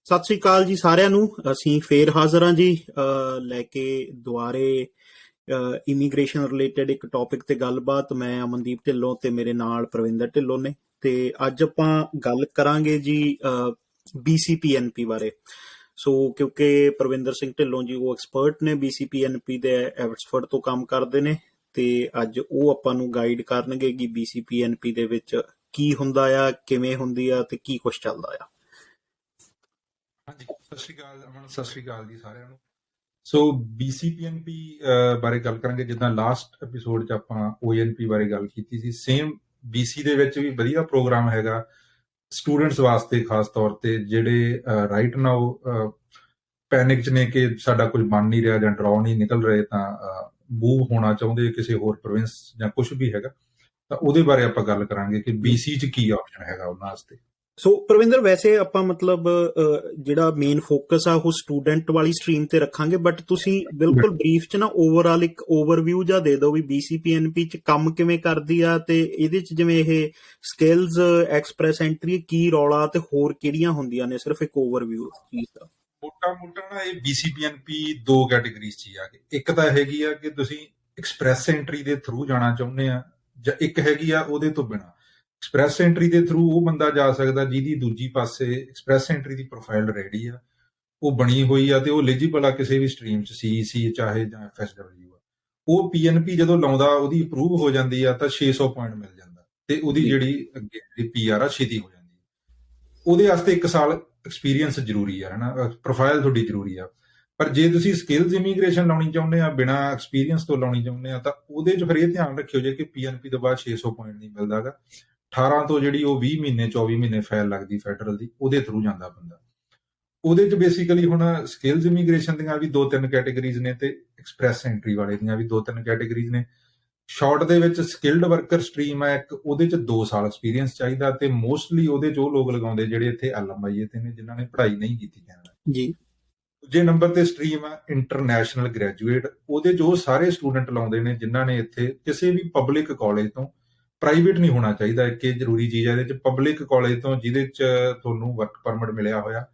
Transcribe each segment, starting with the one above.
ਸਤਿ ਸ੍ਰੀ ਅਕਾਲ ਜੀ ਸਾਰਿਆਂ ਨੂੰ। ਅਸੀਂ ਫੇਰ ਹਾਜ਼ਰ ਹਾਂ ਜੀ, ਲੈ ਕੇ ਦੁਬਾਰੇ ਇਮੀਗ੍ਰੇਸ਼ਨ ਰਿਲੇਟਡ ਇੱਕ ਟੌਪਿਕ ਤੇ ਗੱਲਬਾਤ। ਮੈਂ ਅਮਨਦੀਪ ਢਿੱਲੋਂ ਤੇ ਮੇਰੇ ਨਾਲ ਪ੍ਰਵਿੰਦਰ ਢਿੱਲੋਂ ਨੇ, ਤੇ ਅੱਜ ਆਪਾਂ ਗੱਲ ਕਰਾਂਗੇ ਜੀ BCPNP ਬਾਰੇ। ਸੋ ਕਿਉਂਕਿ ਪ੍ਰਵਿੰਦਰ ਸਿੰਘ ਢਿੱਲੋਂ ਜੀ ਉਹ ਐਕਸਪਰਟ ਨੇ BCPNP ਦੇ, ਐਬਸਫੋਰਡ ਤੋਂ ਕੰਮ ਕਰਦੇ ਨੇ, ਤੇ ਅੱਜ ਉਹ ਆਪਾਂ ਨੂੰ ਗਾਈਡ ਕਰਨਗੇ ਕਿ BCPNP ਦੇ ਵਿੱਚ ਕੀ ਹੁੰਦਾ ਆ, ਕਿਵੇਂ ਹੁੰਦੀ ਆ ਤੇ ਕੀ ਕੁਛ ਚੱਲਦਾ ਆ। ਹਾਂਜੀ, ਸਤਿ ਸ਼੍ਰੀ ਅਕਾਲ ਅਮਨ, ਸਤਿ ਸ਼੍ਰੀ ਅਕਾਲ ਜੀ ਸਾਰਿਆਂ ਨੂੰ। ਸੋ BCPNP ਬਾਰੇ ਗੱਲ ਕਰਾਂਗੇ। ਜਿੱਦਾਂ ਲਾਸਟ ਐਪੀਸੋਡ 'ਚ ਆਪਾਂ ONP ਬਾਰੇ ਗੱਲ ਕੀਤੀ ਸੀ, ਸੇਮ BC ਦੇ ਵਿੱਚ ਵੀ ਵਧੀਆ ਪ੍ਰੋਗਰਾਮ ਹੈਗਾ ਸਟੂਡੈਂਟਸ ਵਾਸਤੇ, ਖਾਸ ਤੌਰ ਤੇ ਜਿਹੜੇ ਰਾਈਟ ਨਾਓ ਪੈਨਿਕ 'ਚ ਨੇ ਕਿ ਸਾਡਾ ਕੁਝ ਬਣ ਨਹੀਂ ਰਿਹਾ ਜਾਂ ਡਰਾਅ ਨਹੀਂ ਨਿਕਲ ਰਹੇ, ਤਾਂ ਮੂਵ ਹੋਣਾ ਚਾਹੁੰਦੇ ਕਿਸੇ ਹੋਰ ਪ੍ਰੋਵਿੰਸ ਜਾਂ ਕੁਝ ਵੀ ਹੈਗਾ, ਤਾਂ ਉਹਦੇ ਬਾਰੇ ਆਪਾਂ ਗੱਲ ਕਰਾਂਗੇ ਕਿ BC 'ਚ ਕੀ ਆਪਸ਼ਨ ਹੈਗਾ ਉਹਨਾਂ ਵਾਸਤੇ। ਸੋ ਪ੍ਰਵਿੰਦਰ, ਵੈਸੇ ਆਪਾਂ ਮਤਲਬ ਜਿਹੜਾ ਮੇਨ ਫੋਕਸ ਆ ਉਹ ਸਟੂਡੈਂਟ ਵਾਲੀ ਸਟਰੀਮ ਤੇ ਰੱਖਾਂਗੇ, ਬਟ ਤੁਸੀਂ ਬਿਲਕੁਲ ਬਰੀਫ ਚ ਨਾ ਓਵਰਆਲ ਇੱਕ ਓਵਰਵਿਊ ਜਾਂ ਦੇ ਦਿਓ ਵੀ BCPNP ਚ ਕੰਮ ਕਿਵੇਂ ਕਰਦੀ ਆ, ਤੇ ਇਹਦੇ ਚ ਜਿਵੇਂ ਇਹ ਸਕਿੱਲਸ, ਐਕਸਪ੍ਰੈਸ ਐਂਟਰੀ, ਕੀ ਰੌਲਾ ਤੇ ਹੋਰ ਕਿਹੜੀਆਂ ਹੁੰਦੀਆਂ ਨੇ, ਸਿਰਫ ਇੱਕ ਓਵਰਵਿਊ ਚੀਜ਼ ਦਾ। ਮੋਟਾ ਨਾ ਇਹ BCPNP ਦੋ ਕੈਟੇਗਰੀਜ਼ 'ਚ ਆ ਗਏ। ਇੱਕ ਤਾਂ ਹੈਗੀ ਆ ਕਿ ਤੁਸੀਂ ਐਕਸਪ੍ਰੈਸ ਐਂਟਰੀ ਦੇ ਥਰੂ ਜਾਣਾ ਚਾਹੁੰਦੇ ਆ, ਜਾਂ ਇੱਕ ਹੈਗੀ ਆ ਉਹਦੇ ਤੋਂ ਬਿਨਾਂ। ਐਕਸਪ੍ਰੈਸ ਐਂਟਰੀ ਦੇ ਥਰੂ ਉਹ ਬੰਦਾ ਜਾ ਸਕਦਾ ਜਿਹਦੀ ਦੂਜੀ ਪਾਸੇ ਐਕਸਪ੍ਰੈਸ ਐਂਟਰੀ ਦੀ ਪ੍ਰੋਫਾਈਲ ਰੈਡੀ ਆ, ਉਹ ਬਣੀ ਹੋਈ ਆ, ਤੇ ਉਹ ਐਲੀਜੀਬਲ ਆ ਕਿਸੇ ਵੀ ਸਟਰੀਮ 'ਚ, CEC ਚਾਹੇ ਜਾਂ FSW ਆ। ਉਹ PNP ਜਦੋਂ ਲਾਉਂਦਾ, ਉਹਦੀ ਅਪਰੂਵ ਹੋ ਜਾਂਦੀ ਆ ਤਾਂ 600 ਪੁਆਇੰਟ ਮਿਲ ਜਾਂਦਾ, ਤੇ ਉਹਦੀ ਜਿਹੜੀ ਅੱਗੇ PR ਆ ਛੇਤੀ ਹੋ ਜਾਂਦੀ ਹੈ। ਉਹਦੇ ਵਾਸਤੇ 1 ਸਾਲ ਐਕਸਪੀਰੀਅੰਸ ਜ਼ਰੂਰੀ ਆ, ਹਨਾ, ਪ੍ਰੋਫਾਈਲ ਤੁਹਾਡੀ ਜ਼ਰੂਰੀ ਆ। ਪਰ ਜੇ ਤੁਸੀਂ ਸਕਿੱਲਸ ਇਮੀਗ੍ਰੇਸ਼ਨ ਲਾਉਣੀ ਚਾਹੁੰਦੇ ਆ, ਬਿਨਾਂ ਐਕਸਪੀਰੀਅੰਸ ਤੋਂ ਲਾਉਣੀ ਚਾਹੁੰਦੇ ਆ, ਤਾਂ ਉਹਦੇ 'ਚ ਫਿਰ ਇਹ ਧਿਆਨ ਰੱਖਿਓ ਜੇ ਕਿ PNP ਤੋਂ ਬਾਅਦ 600 ਪੁਆਇੰਟ ਨਹੀਂ ਮਿਲਦਾ ਗਾ। 18 ਤੋਂ ਜਿਹੜੀ ਉਹ 20 ਮਹੀਨੇ 24 ਮਹੀਨੇ ਫਾਈਲ ਲੱਗਦੀ ਫੈਡਰਲ ਦੀ, ਉਹਦੇ ਥਰੂ ਜਾਂਦਾ ਬੰਦਾ। ਉਹਦੇ 'ਚ ਬੇਸਿਕਲੀ ਹੁਣ ਸਕਿੱਲਸ ਇਮੀਗ੍ਰੇਸ਼ਨ ਦੀਆਂ ਵੀ 2-3 ਕੈਟੇਗਰੀਜ਼ ਨੇ, ਤੇ ਐਕਸਪ੍ਰੈਸ ਐਂਟਰੀ ਵਾਲੇ ਦੀਆਂ ਵੀ 2-3 ਕੈਟੇਗਰੀਜ਼ ਨੇ। ਸ਼ਾਰਟ ਦੇ ਵਿੱਚ ਸਕਿਲਡ ਵਰਕਰ ਸਟਰੀਮ ਹੈ ਇੱਕ, ਉਹਦੇ 'ਚ 2 ਸਾਲ ਐਕਸਪੀਰੀਅੰਸ ਚਾਹੀਦਾ, ਤੇ ਮੋਸਟਲੀ ਉਹਦੇ 'ਚ ਉਹ ਲੋਕ ਲਗਾਉਂਦੇ ਜਿਹੜੇ ਇੱਥੇ LMIA ਤੇ ਨੇ, ਜਿਨ੍ਹਾਂ ਨੇ ਪੜ੍ਹਾਈ ਨਹੀਂ ਕੀਤੀ ਕੈਨੇਡਾ ਜੀ। ਦੂਜੇ ਨੰਬਰ ਤੇ ਸਟਰੀਮ ਆ ਇੰਟਰਨੈਸ਼ਨਲ ਗ੍ਰੈਜੂਏਟ। ਉਹਦੇ 'ਚ ਉਹ ਸਾਰੇ ਸਟੂਡੈਂਟ ਲਾਉਂਦੇ ਨੇ ਜਿਨ੍ਹਾਂ ਨੇ ਇੱਥੇ ਕਿਸੇ ਵੀ ਪਬਲਿਕ ਕਾਲਜ ਤੋਂ, ਪ੍ਰਾਈਵੇਟ ਨਹੀਂ ਹੋਣਾ ਚਾਹੀਦਾ, ਇੱਕ ਇਹ ਜ਼ਰੂਰੀ ਚੀਜ਼ ਹੈ ਇਹਦੇ 'ਚ, ਪਬਲਿਕ ਕਾਲਜ ਤੋਂ ਜਿਹਦੇ 'ਚ ਤੁਹਾਨੂੰ ਵਰਕ ਪਰਮਿਟ ਮਿਲਿਆ ਹੋਇਆ,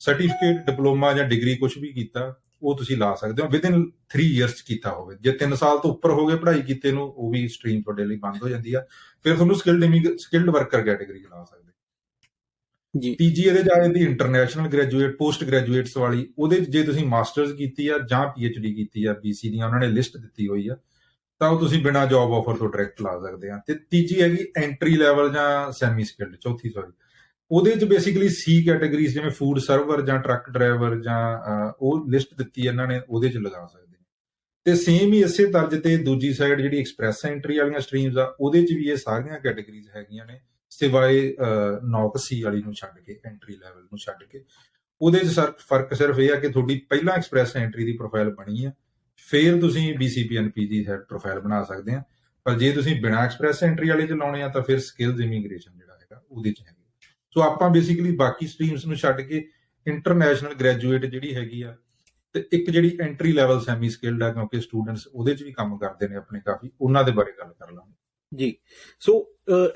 ਸਰਟੀਫਿਕੇਟ, ਡਿਪਲੋਮਾ ਜਾਂ ਡਿਗਰੀ ਕੁਝ ਵੀ ਕੀਤਾ, ਉਹ ਤੁਸੀਂ ਲਾ ਸਕਦੇ ਹੋ ਵਿਦਿਨ 3 ਇਅਰਸ 'ਚ ਕੀਤਾ ਹੋਵੇ। ਜੇ 3 ਸਾਲ ਤੋਂ ਉੱਪਰ ਹੋ ਗਏ ਪੜ੍ਹਾਈ ਕੀਤੇ ਨੂੰ, ਉਹ ਵੀ ਸਟਰੀਮ ਤੁਹਾਡੇ ਲਈ ਬੰਦ ਹੋ ਜਾਂਦੀ ਆ, ਫਿਰ ਤੁਹਾਨੂੰ ਸਕਿਲਡ ਵਰਕਰ ਕੈਟੇਗਰੀ ਲਾ ਸਕਦੇ ਜੀ। ਤੀਜੀ ਇਹਦੇ 'ਚ ਆ ਜਾਂਦੀ ਇੰਟਰਨੈਸ਼ਨਲ ਗ੍ਰੈਜੂਏਟ, ਪੋਸਟ ਗ੍ਰੈਜੂਏਟਸ ਵਾਲੀ। ਉਹਦੇ 'ਚ ਜੇ ਤੁਸੀਂ ਮਾਸਟਰਸ ਕੀਤੀ ਆ ਜਾਂ PhD ਕੀਤੀ ਆ, BC ਦੀਆਂ ਉਹਨਾਂ ਨੇ ਲਿਸਟ ਦਿੱਤੀ ਹੋਈ ਆ, ਤਾਂ ਉਹ ਤੁਸੀਂ ਬਿਨਾਂ ਜੌਬ ਆਫਰ ਤੋਂ ਡਾਇਰੈਕਟ ਲਾ ਸਕਦੇ ਆ। ਤੇ ਤੀਜੀ ਹੈਗੀ ਐਂਟਰੀ ਲੈਵਲ ਜਾਂ ਸੈਮੀ ਸਕਿਲਡ, ਚੌਥੀ ਸੌਰੀ। ਉਹਦੇ 'ਚ ਬੇਸਿਕਲੀ C ਕੈਟੇਗਰੀਜ਼ ਜਿਵੇਂ ਫੂਡ ਸਰਵਰ ਜਾਂ ਟਰੱਕ ਡਰਾਈਵਰ ਜਾਂ ਉਹ ਲਿਸਟ ਦਿੱਤੀ ਇਹਨਾਂ ਨੇ, ਉਹਦੇ 'ਚ ਲਗਾ ਸਕਦੇ। ਤੇ ਸੇਮ ਹੀ ਇਸੇ ਤਰਜ਼ ਤੇ ਦੂਜੀ ਸਾਈਡ ਜਿਹੜੀ ਐਕਸਪ੍ਰੈਸ ਐਂਟਰੀ ਵਾਲੀਆਂ ਸਟਰੀਮਸ ਆ, ਉਹਦੇ 'ਚ ਵੀ ਇਹ ਸਾਰੀਆਂ ਕੈਟੇਗਰੀਜ਼ ਹੈਗੀਆਂ ਨੇ, ਸਿਵਾਏ NOC ਵਾਲੀ ਨੂੰ ਛੱਡ ਕੇ, ਐਂਟਰੀ ਲੈਵਲ ਨੂੰ ਛੱਡ ਕੇ। ਉਹਦੇ 'ਚ ਫਰਕ ਸਿਰਫ ਇਹ ਆ ਕਿ ਤੁਹਾਡੀ ਪਹਿਲਾਂ ਐਕਸਪ੍ਰੈਸ ਐਂਟਰੀ ਦੀ ਪ੍ਰੋਫਾਈਲ ਬਣੀ ਆ, ਫਿਰ ਤੁਸੀਂ BCPNP ਦੀ ਪ੍ਰੋਫਾਈਲ ਬਣਾ ਸਕਦੇ ਆ। ਪਰ ਜੇ ਤੁਸੀਂ ਬਿਨਾਂ ਐਕਸਪ੍ਰੈਸ ਐਂਟਰੀ ਵਾਲੇ 'ਚ ਲਾਉਣੇ ਆ, ਤਾਂ ਫਿਰ ਸਕਿੱਲਸ ਇਮੀਗ੍ਰੇਸ਼ਨ ਜਿਹੜਾ ਹੈਗਾ ਉਹਦੇ 'ਚ ਹੈਗਾ। ਸੋ ਆਪਾਂ ਬੇਸਿਕਲੀ ਬਾਕੀ ਸਟਰੀਮਸ ਨੂੰ ਛੱਡ ਕੇ ਇੰਟਰਨੈਸ਼ਨਲ ਗ੍ਰੈਜੂਏਟ ਜਿਹੜੀ ਹੈਗੀ ਆ, ਤੇ ਇੱਕ ਜਿਹੜੀ ਐਂਟਰੀ ਲੈਵਲ ਸੈਮੀ ਸਕਿਲਡ ਆ, ਕਿਉਂਕਿ ਸਟੂਡੈਂਟਸ ਉਹਦੇ 'ਚ ਵੀ ਕੰਮ ਕਰਦੇ ਨੇ ਆਪਣੇ ਕਾਫੀ, ਉਹਨਾਂ ਦੇ ਬਾਰੇ ਗੱਲ ਕਰ ਲਾਂਗੇ ਜੀ। ਸੋ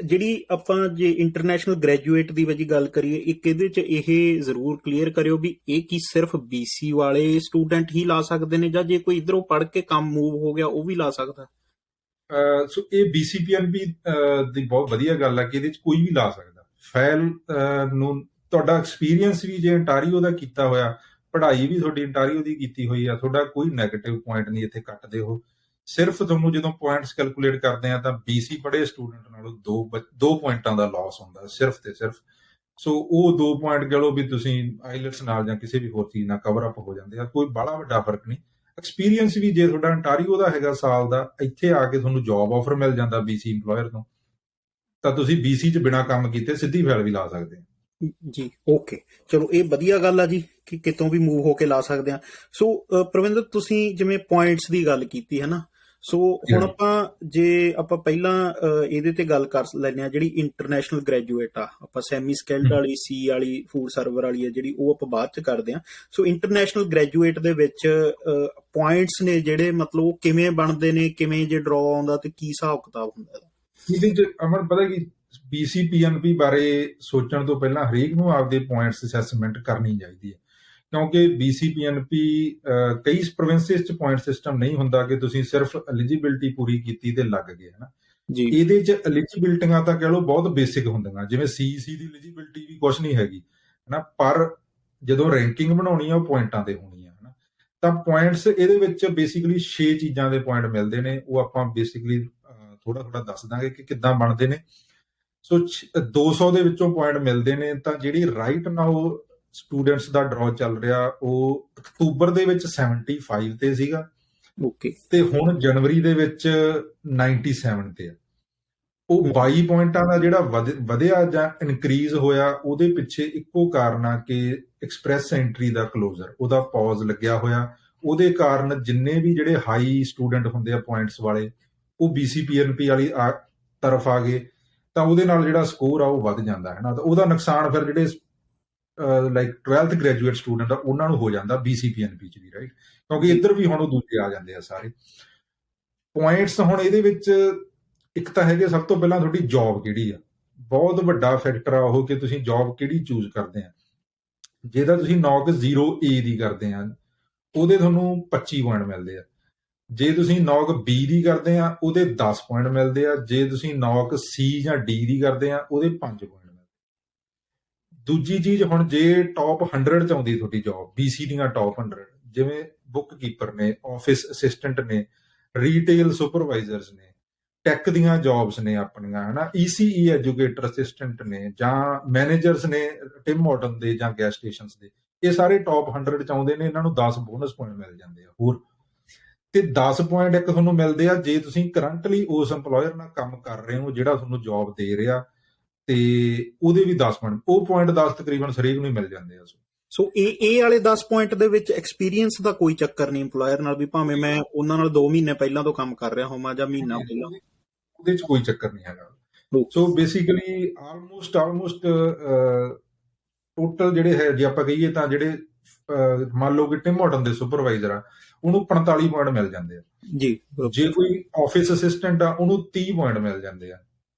ਜਿਹੜੀ ਆਪਾਂ ਜੇ ਇੰਟਰਨੈਸ਼ਨਲ ਗ੍ਰੈਜੂਏਟ ਦੀ ਵਜੀ ਗੱਲ ਕਰੀਏ, ਇੱਕ ਇਹਦੇ 'ਚ ਇਹ ਜ਼ਰੂਰ ਕਲੀਅਰ ਕਰਿਓ ਵੀ ਇਹ ਕੀ ਸਿਰਫ BC ਵਾਲੇ ਸਟੂਡੈਂਟ ਹੀ ਲਾ ਸਕਦੇ ਨੇ, ਜਾਂ ਜੇ ਕੋਈ ਇਧਰੋਂ ਪੜ੍ਹ ਕੇ ਕੰਮ ਮੂਵ ਹੋ ਗਿਆ ਉਹ ਵੀ ਲਾ ਸਕਦਾ? ਸੋ ਇਹ BCPNP ਦੀ ਬਹੁਤ ਵਧੀਆ ਗੱਲ ਆ ਕਿ ਇਹਦੇ 'ਚ ਕੋਈ ਵੀ ਲਾ ਸਕਦਾ। ਫਾਈਲ ਨੂੰ ਤੁਹਾਡਾ ਐਕਸਪੀਰੀਅੰਸ ਵੀ ਜੇ ਅੰਟਾਰੀਓ ਦਾ ਕੀਤਾ ਹੋਇਆ, ਪੜ੍ਹਾਈ ਵੀ ਤੁਹਾਡੀ ਅੰਟਾਰੀਓ ਦੀ ਕੀਤੀ ਹੋਈ ਆ, ਤੁਹਾਡਾ ਕੋਈ ਨੈਗੇਟਿਵ ਪੁਆਇੰਟ ਨਹੀਂ ਇੱਥੇ ਕੱਟਦੇ ਹੋ। ਸਿਰਫ ਤੁਹਾਨੂੰ ਜਦੋਂ ਪੁਆਇੰਟਸ ਕੈਲਕੂਲੇਟ ਕਰਦੇ ਆ ਤਾਂ BC ਪੜ੍ਹੇ ਸਟੂਡੈਂਟ ਨਾਲੋਂ 2 ਪੁਆਇੰਟਾਂ ਦਾ ਲਾਸ ਹੁੰਦਾ ਸਿਰਫ ਤੇ ਸਿਰਫ। ਸੋ ਉਹ 2 ਪੁਆਇੰਟ ਕਹ ਲਓ ਵੀ ਤੁਸੀਂ ਆਈਲੈਟਸ ਨਾਲ ਜਾਂ ਕਿਸੇ ਵੀ ਹੋਰ ਚੀਜ਼ ਨਾਲ ਕਵਰ ਅਪ ਹੋ ਜਾਂਦੇ ਆ, ਕੋਈ ਬੜਾ ਵੱਡਾ ਫਰਕ ਨਹੀਂ। ਐਕਸਪੀਰੀਅੰਸ ਵੀ ਜੇ ਤੁਹਾਡਾ ਅੰਟਾਰੀਓ ਦਾ ਹੈਗਾ ਸਾਲ ਦਾ, ਇੱਥੇ ਆ ਕੇ ਤੁਹਾਨੂੰ ਜੌਬ ਆਫਰ ਮਿਲ ਜਾਂਦਾ BC ਇੰਪਲੋਇਰ ਤੋਂ, ਤਾਂ ਤੁਸੀਂ BC 'ਚ ਬਿਨਾਂ ਕੰਮ ਕੀਤੇ ਸਿੱਧੀ ਫਾਈਲ ਵੀ ਲਾ ਸਕਦੇ ਆ ਜੀ। ਓਕੇ, ਚਲੋ ਇਹ ਵਧੀਆ ਗੱਲ ਆ ਜੀ ਕਿ ਕਿਤੋਂ ਵੀ ਮੂਵ ਹੋ ਕੇ ਲਾ ਸਕਦੇ ਆ। ਸੋ ਪ੍ਰਵਿੰਦਰ, ਤੁਸੀਂ ਜਿਵੇਂ ਪੁਆਇੰਟਸ ਦੀ ਗੱਲ ਕੀਤੀ ਹੈ ਨਾ, ਸੋ ਹੁਣ ਆਪਾਂ ਪਹਿਲਾਂ ਇਹਦੇ ਤੇ ਗੱਲ ਕਰ ਲੈਂਦੇ ਆ। ਜਿਹੜੀ ਇੰਟਰਨੈਸ਼ਨਲ ਗ੍ਰੈਜੂਏਟ ਆ, ਆਪਾਂ ਸੈਮੀ ਸਕਿਲਡ ਵਾਲੀ, C ਵਾਲੀ, ਫੂਡ ਸਰਵਰ ਵਾਲੀ ਆ ਜਿਹੜੀ, ਉਹ ਆਪਾਂ ਬਾਅਦ 'ਚ ਕਰਦੇ ਆ। ਸੋ ਇੰਟਰਨੈਸ਼ਨਲ ਗ੍ਰੈਜੂਏਟ ਦੇ ਵਿੱਚ ਪੁਆਇੰਟਸ ਨੇ ਜਿਹੜੇ, ਮਤਲਬ ਉਹ ਕਿਵੇਂ ਬਣਦੇ ਨੇ, ਕਿਵੇਂ ਜੇ ਡਰਾਅ ਆਉਂਦਾ ਤੇ ਕੀ ਹਿਸਾਬ ਕਿਤਾਬ ਹੁੰਦਾ? ਇਹਦੇ 'ਚ ਅਮਰ ਪਤਾ ਕੀ, BCPNP ਬਾਰੇ ਸੋਚਣ ਤੋਂ ਪਹਿਲਾਂ ਹਰੇਕ ਨੂੰ ਆਪਦੇ ਪੁਆਇੰਟਸ ਅਸੈਸਮੈਂਟ ਕਰਨੀ ਚਾਹੀਦੀ ਹੈ, ਕਿਉਂਕਿ BCPNP ਕਈ ਪ੍ਰੋਵਿੰਸਿਸ 'ਚ ਪੁਆਇੰਟ ਸਿਸਟਮ ਨਹੀਂ ਹੁੰਦਾ ਕਿ ਤੁਸੀਂ ਸਿਰਫ ਐਲੀਜੀਬਿਲਟੀ ਪੂਰੀ ਕੀਤੀ ਤੇ ਲੱਗ ਗਏ, ਹਨਾ। ਜੀ ਇਹਦੇ 'ਚ ਐਲੀਜੀਬਿਲਟੀਆਂ ਤਾਂ ਕਹਿ ਲਓ ਬਹੁਤ ਬੇਸਿਕ ਹੁੰਦੀਆਂ, ਜਿਵੇਂ CEC ਦੀ ਐਲੀਜੀਬਿਲਟੀ ਵੀ ਕੁਛ ਨਹੀਂ ਹੈਗੀ, ਹਨਾ। ਪਰ ਜਦੋਂ ਰੈਂਕਿੰਗ ਬਣਾਉਣੀ ਆ ਉਹ ਪੁਆਇੰਟਾਂ ਤੇ ਹੋਣੀ ਆ, ਹਨਾ। ਤਾਂ ਪੁਆਇੰਟਸ ਇਹਦੇ ਵਿੱਚ ਬੇਸਿਕਲੀ 6 ਚੀਜ਼ਾਂ ਦੇ ਪੁਆਇੰਟ ਮਿਲਦੇ ਨੇ, ਉਹ ਆਪਾਂ ਬੇਸਿਕਲੀ ਥੋੜਾ ਥੋੜਾ ਦੱਸ ਦਾਂਗੇ ਕਿ ਕਿੱਦਾਂ ਬਣਦੇ ਨੇ। ਸੋ 200 ਦੇ ਵਿੱਚੋਂ ਪੁਆਇੰਟ ਮਿਲਦੇ ਨੇ, ਤਾਂ ਜਿਹੜੀ ਰਾਈਟ ਨਾਓ ਸਟੂਡੈਂਟਸ ਦਾ ਡਰਾਅ ਚੱਲ ਰਿਹਾ ਉਹ ਅਕਤੂਬਰ ਦੇ ਵਿੱਚ 75 ਤੇ ਸੀਗਾ, ਓਕੇ ਤੇ ਹੁਣ ਜਨਵਰੀ ਦੇ ਵਿੱਚ 97 ਤੇ ਆ। ਉਹ 22 ਪੁਆਇੰਟਾਂ ਦਾ ਜਿਹੜਾ ਵਧਿਆ ਜਾਂ ਇਨਕਰੀਜ਼ ਹੋਇਆ, ਉਹਦੇ ਪਿੱਛੇ ਇੱਕੋ ਕਾਰਨ ਆ ਕਿ ਐਕਸਪ੍ਰੈਸ ਐਂਟਰੀ ਦਾ ਕਲੋਜ਼ਰ, ਉਹਦਾ ਪੌਜ਼ ਲੱਗਿਆ ਹੋਇਆ। ਉਹਦੇ ਕਾਰਨ ਜਿੰਨੇ ਵੀ ਜਿਹੜੇ ਹਾਈ ਸਟੂਡੈਂਟ ਹੁੰਦੇ ਆ ਪੁਆਇੰਟਸ ਵਾਲੇ, ਉਹ BCPNP ਵਾਲੀ ਤਰਫ ਆ ਗਏ, ਤਾਂ ਉਹਦੇ ਨਾਲ ਜਿਹੜਾ ਸਕੋਰ ਆ ਉਹ ਵੱਧ ਜਾਂਦਾ ਹੈ ਨਾ। ਤਾਂ ਉਹਦਾ ਨੁਕਸਾਨ ਫਿਰ ਜਿਹੜੇ ਲਾਈਕ 12th ਗ੍ਰੈਜੂਏਟ ਸਟੂਡੈਂਟ ਆ ਉਹਨਾਂ ਨੂੰ ਹੋ ਜਾਂਦਾ BCPNP 'ਚ ਵੀ, ਰਾਈਟ, ਕਿਉਂਕਿ ਇੱਧਰ ਵੀ ਹੁਣ ਉਹ ਦੂਜੇ ਆ ਜਾਂਦੇ ਆ ਸਾਰੇ ਪੁਆਇੰਟਸ। ਹੁਣ ਇਹਦੇ ਵਿੱਚ ਇੱਕ ਤਾਂ ਹੈਗੇ ਸਭ ਤੋਂ ਪਹਿਲਾਂ ਤੁਹਾਡੀ ਜੌਬ ਕਿਹੜੀ ਆ, ਬਹੁਤ ਵੱਡਾ ਫੈਕਟਰ ਆ ਉਹ ਕਿ ਤੁਸੀਂ ਜੌਬ ਕਿਹੜੀ ਚੂਜ਼ ਕਰਦੇ ਆ। ਜੇ ਤਾਂ ਤੁਸੀਂ ਨੌਕ 0A ਦੀ ਕਰਦੇ ਆ, ਉਹਦੇ ਤੁਹਾਨੂੰ 25 ਪੁਆਇੰਟ ਮਿਲਦੇ ਆ। ਜੇ ਤੁਸੀਂ ਨੌਕ B ਦੀ ਕਰਦੇ ਆ, ਉਹਦੇ 10 ਪੁਆਇੰਟ ਮਿਲਦੇ ਆ। ਜੇ ਤੁਸੀਂ ਨੌਕ C ਜਾਂ D ਦੀ ਕਰਦੇ ਆ, ਉਹਦੇ 5 ਪੁਆਇੰਟ ਮਿਲਦੇ। ਦੂਜੀ ਚੀਜ਼, ਹੁਣ ਜੇ ਟੌਪ 100 ਚ ਆਉਂਦੀ ਤੁਹਾਡੀ ਜੌਬ, BC ਦੀਆਂ ਟੌਪ 100, ਜਿਵੇਂ ਬੁੱਕ ਕੀਪਰ ਨੇ, ਆਫਿਸ ਅਸਿਸਟੈਂਟ ਨੇ, ਰੀਟੇਲ ਸੁਪਰਵਾਈਜ਼ਰਸ ਨੇ, ਟੈਕ ਦੀਆਂ ਜੌਬਸ ਨੇ ਆਪਣੀਆਂ, ਹਨਾ, ECE ਐਜੂਕੇਟਰ ਅਸਿਸਟੈਂਟ ਨੇ, ਜਾਂ ਮੈਨੇਜਰਸ ਨੇ ਟਿਮ ਹਾਰਟਨ ਦੇ ਜਾਂ ਗੈਸ ਸਟੇਸ਼ਨਸ ਦੇ, ਇਹ ਸਾਰੇ ਟੌਪ 100 ਚ ਆਉਂਦੇ ਨੇ। ਇਹਨਾਂ ਨੂੰ 10 ਬੋਨਸ ਪੁਆਇੰਟ ਮਿਲ ਜਾਂਦੇ ਆ ਹੋਰ, ਤੇ 10 ਪੁਆਇੰਟ ਇੱਕ ਤੁਹਾਨੂੰ ਮਿਲਦੇ ਆ ਜੇ ਤੁਸੀਂ ਕਰੰਟਲੀ ਉਸ EMPLOYER ਨਾਲ ਕੰਮ ਕਰ ਰਹੇ ਹੋ ਜਿਹੜਾ ਤੁਹਾਨੂੰ ਜੌਬ ਦੇ ਰਿਹਾ, ਤੇ ਉਹਦੇ ਵੀ 10 ਪੁਆਇੰਟ, ਉਹ ਪੁਆਇੰਟ 10 ਤਕਰੀਬਨ ਹਰੇਕ ਨੂੰ ਹੀ ਮਿਲ ਜਾਂਦੇ ਆ। ਸੋ ਇਹ ਵਾਲੇ 10 ਪੁਆਇੰਟ ਦੇ ਵਿੱਚ ਐਕਸਪੀਰੀਅੰਸ ਦਾ ਕੋਈ ਚੱਕਰ ਨਹੀਂ EMPLOYER ਨਾਲ, ਵੀ ਭਾਵੇਂ ਮੈਂ ਉਹਨਾਂ ਨਾਲ 2 ਮਹੀਨੇ ਪਹਿਲਾਂ ਤੋਂ ਕੰਮ ਕਰ ਰਿਹਾ ਹੋਵਾਂ ਜਾਂ ਮਹੀਨਾ ਪਹਿਲਾਂ, ਉਹਦੇ 'ਚ ਕੋਈ ਚੱਕਰ ਨਹੀਂ ਹੈਗਾ। ਸੋ ਬੇਸਿਕਲੀ ਆਲਮੋਸਟ ਟੋਟਲ ਜਿਹੜੇ ਹੈ, ਜੇ ਆਪਾਂ ਕਹੀਏ ਤਾਂ ਜਿਹੜੇ ਮੰਨ ਲਓ ਕਿ ਟਿਮ ਹਾਰਟਨ ਦੇ ਸੁਪਰਵਾਈਜ਼ਰ ਆ, ਉਹਨੂੰ 45 ਪੁਆਇੰਟ ਮਿਲ ਜਾਂਦੇ ਆ ਜੀ। ਜੇ ਕੋਈ ਆਫਿਸ ਅਸਿਸਟੈਂਟ ਆ, ਉਹਨੂੰ 30 ਪੁਆਇੰਟ ਮਿਲ ਜਾਂਦੇ ਆ।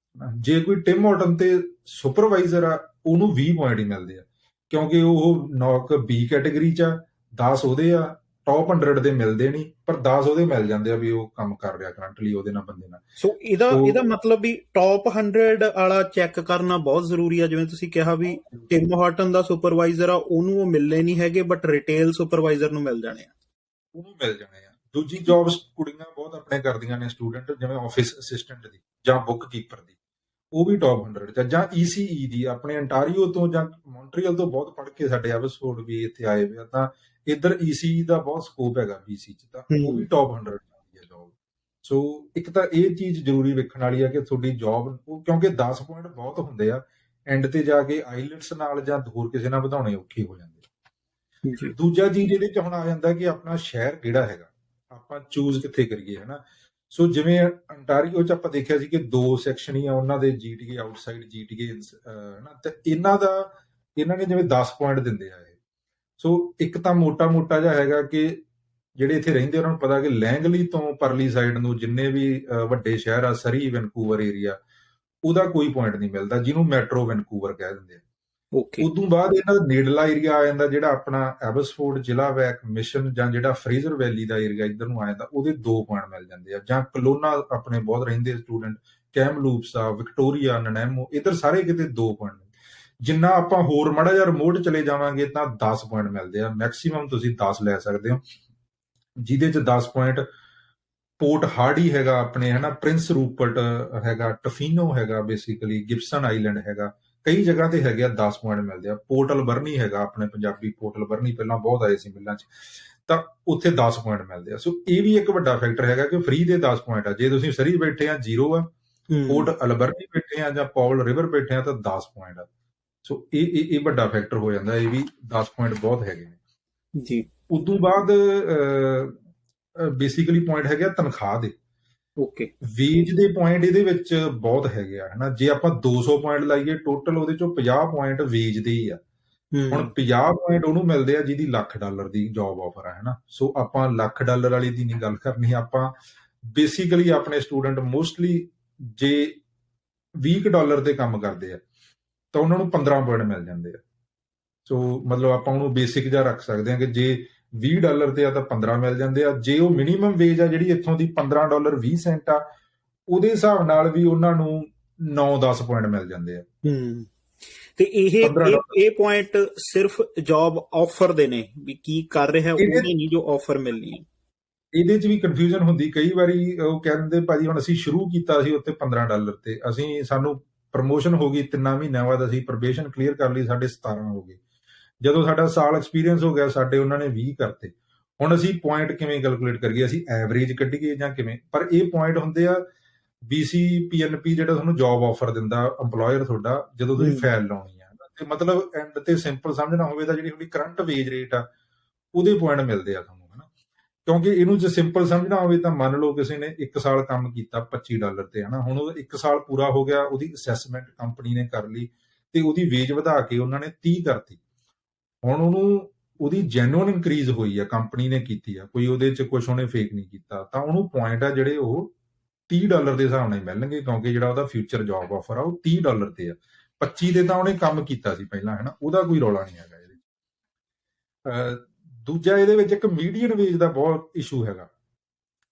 ਜੇ ਕੋਈ ਟਿਮ ਹਾਰਟਨ ਤੇ ਸੁਪਰਵਾਈਜ਼ਰ ਆ, ਉਹਨੂੰ 20 ਪੁਆਇੰਟ ਹੀ ਮਿਲਦੇ ਆ, ਕਿਉਂਕਿ ਉਹ ਨੌਕ B ਕੈਟਾਗਰੀ 'ਚ ਆ, 10 ਉਹਦੇ ਆ। ਟੌਪ 100 ਦੇ ਮਿਲਦੇ ਨਹੀਂ, ਪਰ 10 ਉਹਦੇ ਮਿਲ ਜਾਂਦੇ ਆ ਵੀ ਉਹ ਕੰਮ ਕਰ ਰਿਹਾ ਕਰੰਟਲੀ ਉਹਦੇ ਨਾਲ ਬੰਦੇ ਨਾਲ। ਸੋ ਇਹਦਾ ਮਤਲਬ ਵੀ ਟੌਪ 100 ਵਾਲਾ ਚੈੱਕ ਕਰਨਾ ਬਹੁਤ ਜ਼ਰੂਰੀ ਆ। ਜਿਵੇਂ ਤੁਸੀਂ ਕਿਹਾ ਵੀ ਟਿਮ ਹਾਰਟਨ ਦਾ ਸੁਪਰਵਾਈਜ਼ਰ ਆ, ਉਹਨੂੰ ਉਹ ਮਿਲਨੇ ਨਹੀਂ ਹੈਗੇ, ਬਟ ਰਿਟੇਲ ਸੁਪਰਵਾਈਜ਼ਰ ਨੂੰ ਮਿਲ ਜਾਣੇ ਆ, ਉਹਨੂੰ ਮਿਲ ਜਾਣੇ ਆ। ਦੂਜੀ ਜੌਬਸ ਕੁੜੀਆਂ ਬਹੁਤ ਆਪਣੇ ਕਰਦੀਆਂ ਨੇ ਸਟੂਡੈਂਟ, ਜਿਵੇਂ ਆਫਿਸ ਅਸਿਸਟੈਂਟ ਦੀ ਜਾਂ ਬੁੱਕ ਕੀਪਰ ਦੀ, ਉਹ ਵੀ ਟੌਪ 100 ਚ, ਜਾਂ ECE ਦੀ ਆਪਣੇ ਅੰਟਾਰੀਓ ਤੋਂ ਜਾਂ ਮੌਂਟਰੀਅਲ ਤੋਂ ਬਹੁਤ ਪੜ੍ਹ ਕੇ ਸਾਡੇ ਐਬਸਫੋਰਡ ਵੀ ਇੱਥੇ ਆਏ ਹੋਏ ਆ, ਤਾਂ ਇੱਧਰ ECE ਦਾ ਬਹੁਤ ਸਕੋਪ ਹੈਗਾ BC 'ਚ, ਤਾਂ ਉਹ ਵੀ ਟੌਪ 100 ਚ ਆਉਂਦੀ ਹੈ ਜੌਬ। ਸੋ ਇੱਕ ਤਾਂ ਇਹ ਚੀਜ਼ ਜ਼ਰੂਰੀ ਵੇਖਣ ਵਾਲੀ ਆ ਕਿ ਤੁਹਾਡੀ ਜੌਬ, ਕਿਉਂਕਿ 10 ਪੁਆਇੰਟ ਬਹੁਤ ਹੁੰਦੇ ਆ, ਐਂਡ ਤੇ ਜਾ ਕੇ ਆਈਲੈਟਸ ਨਾਲ ਜਾਂ ਹੋਰ ਕਿਸੇ ਨਾਲ ਵਧਾਉਣੇ ਔਖੇ ਹੋ ਜਾਂਦੇ। ਦੂਜਾ ਚੀਜ਼ ਇਹਦੇ 'ਚ ਹੁਣ ਆ ਜਾਂਦਾ ਕਿ ਆਪਣਾ ਸ਼ਹਿਰ ਕਿਹੜਾ ਹੈਗਾ, ਆਪਾਂ ਚੂਜ਼ ਕਿੱਥੇ ਕਰੀਏ, ਹਨਾ। ਸੋ ਜਿਵੇਂ ਅੰਟਾਰੀਓ 'ਚ ਆਪਾਂ ਦੇਖਿਆ ਸੀ ਕਿ 2 ਸੈਕਸ਼ਨ ਹੀ ਆ ਉਹਨਾਂ ਦੇ, GTA ਆਊਟਸਾਈਡ, GTA ਹਨਾ, ਤੇ ਇਹਨਾਂ ਨੇ ਜਿਵੇਂ 10 ਪੁਆਇੰਟ ਦਿੰਦੇ ਆ ਇਹ। ਸੋ ਇੱਕ ਤਾਂ ਮੋਟਾ ਜਿਹਾ ਹੈਗਾ ਕਿ ਜਿਹੜੇ ਇੱਥੇ ਰਹਿੰਦੇ ਉਹਨਾਂ ਨੂੰ ਪਤਾ ਕਿ ਲੈਂਗਲੀ ਤੋਂ ਪਰਲੀ ਸਾਈਡ ਨੂੰ ਜਿੰਨੇ ਵੀ ਵੱਡੇ ਸ਼ਹਿਰ ਆ, ਸਰੀ, ਵੈਨਕੂਵਰ ਏਰੀਆ, ਉਹਦਾ ਕੋਈ ਪੁਆਇੰਟ ਨਹੀਂ ਮਿਲਦਾ, ਜਿਹਨੂੰ ਮੈਟਰੋ ਵੈਨਕੂਵਰ ਕਹਿ ਦਿੰਦੇ ਆ। ਉਦੋਂ ਬਾਅਦ ਇਹਨਾਂ ਦਾ ਨੇੜਲਾ ਏਰੀਆ ਆ ਜਾਂਦਾ ਜਿਹੜਾ ਆਪਣਾ ਐਬਸਫੋਰਡ, ਜ਼ਿਲ੍ਹਾ ਵੈਕ, ਮਿਸ਼ਨ, ਜਾਂ ਜਿਹੜਾ ਫਰੇਜ਼ਰ ਵੈਲੀ ਦਾ ਏਰੀਆ ਇੱਧਰ ਨੂੰ ਆ ਜਾਂਦਾ, ਉਹਦੇ 2 ਪੁਆਇੰਟ ਮਿਲ ਜਾਂਦੇ ਆ। ਜਾਂ ਕਲੋਨਾ ਆਪਣੇ ਬਹੁਤ ਰਹਿੰਦੇ ਸਟੂਡੈਂਟ, ਕੈਮਲੂਪਸ ਆ, ਵਿਕਟੋਰੀਆ, ਨਨੈਮੋ, ਇੱਧਰ ਸਾਰੇ ਕਿਤੇ 2 ਪੁਆਇੰਟ। ਜਿੰਨਾ ਆਪਾਂ ਹੋਰ ਮਾੜਾ ਜਿਹਾ ਰਿਮੋਟ ਚਲੇ ਜਾਵਾਂਗੇ ਤਾਂ 10 ਪੁਆਇੰਟ ਮਿਲਦੇ ਆ, ਮੈਕਸੀਮਮ ਤੁਸੀਂ 10 ਲੈ ਸਕਦੇ ਹੋ, ਜਿਹਦੇ 'ਚ 10 ਪੁਆਇੰਟ ਪੋਰਟ ਹਾਰਡੀ ਹੈਗਾ ਆਪਣੇ, ਹਨਾ, ਪ੍ਰਿੰਸ ਰੂਪਰਟ ਹੈਗਾ, ਟਫੀਨੋ ਹੈਗਾ, ਬੇਸਿਕਲੀ ਗਿਬਸਨ ਆਈਲੈਂਡ ਹੈਗਾ, ਕਈ ਜਗ੍ਹਾ ਤੇ ਹੈਗੇ ਆ, 10 ਪੁਆਇੰਟ ਮਿਲਦੇ ਆ। ਪੋਰਟ ਅਲਬਰਨੀ ਹੈਗਾ ਆਪਣੇ ਪੰਜਾਬੀ, ਪੋਰਟ ਅਲਬਰਨੀ ਪਹਿਲਾਂ ਬਹੁਤ ਆਏ ਸੀ ਮਿਲਾਂ 'ਚ, ਤਾਂ ਉੱਥੇ 10 ਪੁਆਇੰਟ ਮਿਲਦੇ ਆ। ਸੋ ਇਹ ਵੀ ਇੱਕ ਵੱਡਾ ਫੈਕਟਰ ਹੈਗਾ ਕਿ ਫ੍ਰੀ ਦੇ 10 ਪੁਆਇੰਟ ਆ। ਜੇ ਤੁਸੀਂ ਸਰੀ ਬੈਠੇ ਆ 0 ਆ, ਪੋਰਟ ਅਲਬਰਨੀ ਬੈਠੇ ਆ ਜਾਂ ਪੌਲ ਰਿਵਰ ਬੈਠੇ ਆ ਤਾਂ 10 ਪੁਆਇੰਟ ਆ। ਸੋ ਇਹ ਵੱਡਾ ਫੈਕਟਰ ਹੋ ਜਾਂਦਾ, ਇਹ ਵੀ 10 ਪੁਆਇੰਟ ਬਹੁਤ ਹੈਗੇ ਨੇ ਜੀ। ਉਦੋਂ ਬਾਅਦ ਬੇਸਿਕਲੀ ਪੁਆਇੰਟ ਹੈਗੇ ਤਨਖਾਹ ਦੇ। ਵੇਜ ਦੇ ਪੁਆਇੰਟ ਇਹਦੇ ਵਿੱਚ ਬਹੁਤ ਹੈਗੇ ਆ, ਹਨਾ। ਜੇ ਆਪਾਂ 200 ਪੁਆਇੰਟ ਲਾਈਏ ਟੋਟਲ, ਉਹਦੇ ਚੋਂ 50 ਪੁਆਇੰਟ ਵੇਜ ਦੇ ਹੀ ਆ। ਹੁਣ 50 ਪੁਆਇੰਟ ਉਹਨੂੰ ਮਿਲਦੇ ਆ ਜਿਹਦੀ $1,00,000 ਦੀ ਜੌਬ ਆਫਰ ਹੈ, ਹਨਾ। ਸੋ ਆਪਾਂ $1,00,000 ਵਾਲੀ ਦੀ ਨਹੀਂ ਗੱਲ ਕਰਨੀ, ਆਪਾਂ ਬੇਸਿਕਲੀ ਆਪਣੇ ਸਟੂਡੈਂਟ ਮੋਸਟਲੀ ਜੇ $20 ਤੇ ਕੰਮ ਕਰਦੇ ਆ ਤਾਂ ਉਹਨਾਂ ਨੂੰ 15 ਪੁਆਇੰਟ ਮਿਲ ਜਾਂਦੇ ਆ। ਸੋ ਮਤਲਬ ਆਪਾਂ ਉਹਨੂੰ ਬੇਸਿਕ ਜਿਹਾ ਰੱਖ ਸਕਦੇ ਹਾਂ ਕਿ ਜੇ $20 ਤੇ ਆ ਤਾਂ 15 ਮਿਲ ਜਾਂਦੇ ਆ। ਜੇ ਉਹ ਮਿਨੀਮਮ ਵੇਜ ਆ ਜਿਹੜੀ ਇੱਥੋਂ ਦੀ $15.20 ਆ, ਉਹਦੇ ਹਿਸਾਬ ਨਾਲ ਵੀ ਉਹਨਾਂ ਨੂੰ 9-10 ਪੁਆਇੰਟ ਮਿਲ ਜਾਂਦੇ ਆ। ਤੇ ਇਹ $15 ਇਹ ਪੁਆਇੰਟ ਸਿਰਫ ਜੌਬ ਆਫਰ ਦੇ ਨੇ, ਵੀ ਕੀ ਕਰ ਰਿਹਾ ਉਹਦੇ ਨਹੀਂ ਜੋ ਆਫਰ ਮਿਲਣੀ ਹੈ। ਇਹਦੇ 'ਚ ਵੀ ਕਨਫਿਊਜ਼ਨ ਹੁੰਦੀ ਕਈ ਵਾਰੀ। ਉਹ ਕਹਿੰਦੇ ਭਾਜੀ ਹੁਣ ਅਸੀਂ ਸ਼ੁਰੂ ਕੀਤਾ ਸੀ ਉੱਥੇ $15 ਤੇ, ਸਾਨੂੰ ਪ੍ਰਮੋਸ਼ਨ ਹੋ ਗਈ 3 ਮਹੀਨਿਆਂ ਬਾਅਦ, ਅਸੀਂ ਪ੍ਰੋਬੇਸ਼ਨ ਕਲੀਅਰ ਕਰ ਲਈ, ਸਾਡੇ 17 ਹੋ ਗਏ। ਜਦੋਂ ਸਾਡਾ ਸਾਲ ਐਕਸਪੀਰੀਅੰਸ ਹੋ ਗਿਆ ਸਾਡੇ ਉਹਨਾਂ ਨੇ 20 ਕਰਤੇ। ਹੁਣ ਅਸੀਂ ਪੁਆਇੰਟ ਕਿਵੇਂ ਕੈਲਕੂਲੇਟ ਕਰੀਏ, ਅਸੀਂ ਐਵਰੇਜ ਕੱਢੀਏ ਜਾਂ ਕਿਵੇਂ? ਪਰ ਇਹ ਪੁਆਇੰਟ ਹੁੰਦੇ ਆ BC PNP ਜਿਹੜਾ ਤੁਹਾਨੂੰ ਜੌਬ ਆਫਰ ਦਿੰਦਾ EMPLOYER ਤੁਹਾਡਾ, ਜਦੋਂ ਤੁਸੀਂ ਫਾਈਲ ਲਾਉਣੀ ਆ। ਤੇ ਮਤਲਬ ਐਂਡ ਤੇ ਸਿੰਪਲ ਸਮਝਣਾ ਹੋਵੇ ਤਾਂ ਜਿਹੜੀ ਤੁਹਾਡੀ ਕਰੰਟ ਵੇਜ ਰੇਟ ਆ ਉਹਦੇ ਪੁਆਇੰਟ ਮਿਲਦੇ ਆ ਤੁਹਾਨੂੰ, ਹਨਾ। ਕਿਉਂਕਿ ਇਹਨੂੰ ਜੇ ਸਿੰਪਲ ਸਮਝਣਾ ਹੋਵੇ ਤਾਂ ਮੰਨ ਲਓ ਕਿਸੇ ਨੇ 1 ਸਾਲ ਕੰਮ ਕੀਤਾ $25 ਤੇ, ਹਨਾ। ਹੁਣ ਉਹ 1 ਸਾਲ ਪੂਰਾ ਹੋ ਗਿਆ, ਉਹਦੀ ਅਸੈਸਮੈਂਟ ਕੰਪਨੀ ਨੇ ਕਰ ਲਈ ਤੇ ਉਹਦੀ ਵੇਜ ਵਧਾ ਕੇ ਉਹਨਾਂ ਨੇ 30 ਕਰਤੀ। ਹੁਣ ਉਹਦੀ ਜੈਨੂਅਨ ਇਨਕਰੀਜ਼ ਹੋਈ ਆ, ਕੰਪਨੀ ਨੇ ਕੀਤੀ ਆ, ਕੋਈ ਉਹਦੇ 'ਚ ਕੁਝ ਉਹਨੇ ਫੇਕ ਨਹੀਂ ਕੀਤਾ, ਤਾਂ ਉਹਨੂੰ ਪੁਆਇੰਟ ਆ ਜਿਹੜੇ ਉਹ $30 ਦੇ ਹਿਸਾਬ ਨਾਲ ਮਿਲਣਗੇ, ਕਿਉਂਕਿ ਜਿਹੜਾ ਉਹਦਾ ਫਿਊਚਰ ਜੌਬ ਆਫਰ ਆ ਉਹ $30 ਤੇ ਆ। 25 ਦੇ ਤਾਂ ਉਹਨੇ ਕੰਮ ਕੀਤਾ ਸੀ ਪਹਿਲਾਂ, ਹਨਾ। ਉਹਦਾ ਕੋਈ ਰੌਲਾ ਨਹੀਂ ਹੈਗਾ ਇਹਦੇ। ਦੂਜਾ ਇਹਦੇ ਵਿੱਚ ਇੱਕ ਮੀਡੀਅਨ ਵੇਜ ਦਾ ਬਹੁਤ ਇਸ਼ੂ ਹੈਗਾ।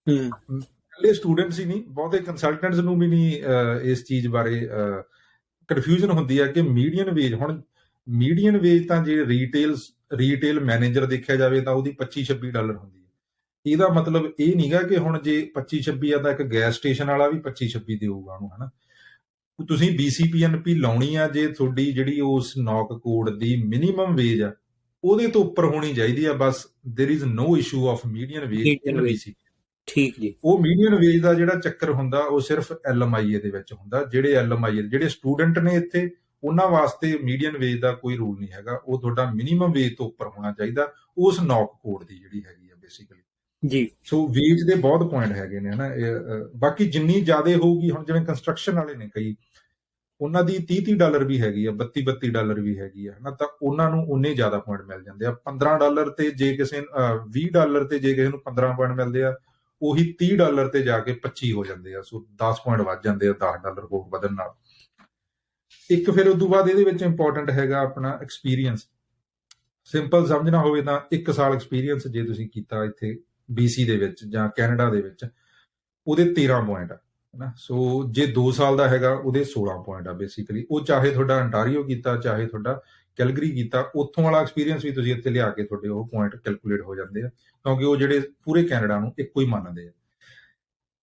ਇਕੱਲੇ ਸਟੂਡੈਂਟਸ ਹੀ ਨਹੀਂ, ਬਹੁਤੇ ਕੰਸਲਟੈਂਟਸ ਨੂੰ ਵੀ ਨਹੀਂ ਇਸ ਚੀਜ਼ ਬਾਰੇ ਕਨਫਿਊਜ਼ਨ ਹੁੰਦੀ ਹੈ ਕਿ ਮੀਡੀਅਨ ਵੇਜ, ਹੁਣ ਮੀਡੀਅਨ ਵੇਜ ਤਾਂ ਜੇ ਰੀਟੇਲ ਮੈਨੇਜਰ ਦੇਖਿਆ ਜਾਵੇ ਤਾਂ ਉਹਦੀ $25-26 ਹੁੰਦੀ ਹੈ। ਇਹਦਾ ਮਤਲਬ ਇਹ ਨਹੀਂਗਾ ਕਿ ਹੁਣ ਜੇ 25-26 ਆ ਤਾਂ ਇੱਕ ਗੈਸ ਸਟੇਸ਼ਨ ਵਾਲਾ ਵੀ 25-26 ਦੇਊਗਾ ਉਹਨੂੰ, ਹਨਾ। ਤੁਸੀਂ BCPNP ਲਾਉਣੀ ਆ, ਜੇ ਤੁਹਾਡੀ ਜਿਹੜੀ ਉਸ ਨੌਕ ਕੋਡ ਦੀ ਮਿਨੀਮਮ ਵੇਜ ਆ ਉਹਦੇ ਤੋਂ ਉੱਪਰ ਹੋਣੀ ਚਾਹੀਦੀ ਆ, ਬਸ। There is no issue of median wage in BCP। ਠੀਕ ਜੀ। ਉਹ ਮੀਡੀਅਨ ਵੇਜ ਦਾ ਜਿਹੜਾ ਚੱਕਰ ਹੁੰਦਾ ਉਹ ਸਿਰਫ LMIA ਦੇ ਵਿੱਚ ਹੁੰਦਾ। ਜਿਹੜੇ ਸਟੂਡੈਂਟ ਨੇ ਇੱਥੇ ਉਹਨਾਂ ਵਾਸਤੇ ਮੀਡੀਅਨ ਵੇਜ ਦਾ ਕੋਈ ਰੂਲ ਨਹੀਂ ਹੈਗਾ। ਉਹ ਤੁਹਾਡਾ ਮਿਨੀਮਮ ਵੇਜ ਤੋਂ ਉੱਪਰ ਹੋਣਾ ਚਾਹੀਦਾ ਉਸ ਨੌਕ ਕੋਡ ਦੀ ਜਿਹੜੀ ਹੈਗੀ ਆ ਬੇਸਿਕਲੀ ਜੀ। ਸੋ ਵੇਜ ਦੇ ਬਹੁਤ ਪੁਆਇੰਟ ਹੈਗੇ ਨੇ, ਹਨਾ। ਬਾਕੀ ਜਿੰਨੀ ਜ਼ਿਆਦਾ ਹੋਊਗੀ, ਹੁਣ ਜਿਵੇਂ ਕੰਸਟਰਕਸ਼ਨ ਵਾਲੇ ਨੇ ਕਈ, ਉਹਨਾਂ ਦੀ $30 ਵੀ ਹੈਗੀ ਆ, $32 ਵੀ ਹੈਗੀ ਆ, ਹਨਾ। ਤਾਂ ਉਹਨਾਂ ਨੂੰ ਉਨੇ ਜ਼ਿਆਦਾ ਪੁਆਇੰਟ ਮਿਲ ਜਾਂਦੇ ਆ। $15 ਤੇ ਜੇ ਕਿਸੇ $20 ਤੇ ਜੇ ਕਿਸੇ ਨੂੰ 15 ਪੁਆਇੰਟ ਮਿਲਦੇ ਆ, ਉਹੀ $30 ਤੇ ਜਾ ਕੇ 25 ਹੋ ਜਾਂਦੇ ਆ। ਸੋ 10 ਪੁਆਇੰਟ ਵੱਧ ਜਾਂਦੇ ਆ $10 ਹੋਰ ਵਧਣ ਨਾਲ। ਇੱਕ ਫਿਰ ਉਸ ਤੋਂ ਬਾਅਦ ਇਹਦੇ ਵਿੱਚ ਇੰਪੋਰਟੈਂਟ ਹੈਗਾ ਆਪਣਾ ਐਕਸਪੀਰੀਅੰਸ। ਸਿੰਪਲ ਸਮਝਣਾ ਹੋਵੇ ਤਾਂ 1 ਸਾਲ ਐਕਸਪੀਰੀਅੰਸ ਜੇ ਤੁਸੀਂ ਕੀਤਾ ਇੱਥੇ BC ਦੇ ਵਿੱਚ ਜਾਂ ਕੈਨੇਡਾ ਦੇ ਵਿੱਚ, ਉਹਦੇ 13 ਪੁਆਇੰਟ ਆ, ਹਨਾ। ਸੋ ਜੇ 2 ਸਾਲ ਦਾ ਹੈਗਾ ਉਹਦੇ 16 ਪੁਆਇੰਟ ਆ ਬੇਸਿਕਲੀ। ਉਹ ਚਾਹੇ ਤੁਹਾਡਾ ਅੰਟਾਰੀਓ ਕੀਤਾ, ਚਾਹੇ ਤੁਹਾਡਾ ਕੈਲਗਰੀ ਕੀਤਾ, ਉੱਥੋਂ ਵਾਲਾ ਐਕਸਪੀਰੀਅੰਸ ਵੀ ਤੁਸੀਂ ਇੱਥੇ ਲਿਆ ਕੇ ਤੁਹਾਡੇ ਉਹ ਪੁਆਇੰਟ ਕੈਲਕੂਲੇਟ ਹੋ ਜਾਂਦੇ ਆ, ਕਿਉਂਕਿ ਉਹ ਜਿਹੜੇ ਪੂਰੇ ਕੈਨੇਡਾ ਨੂੰ ਇੱਕੋ ਹੀ ਮੰਨਦੇ ਆ।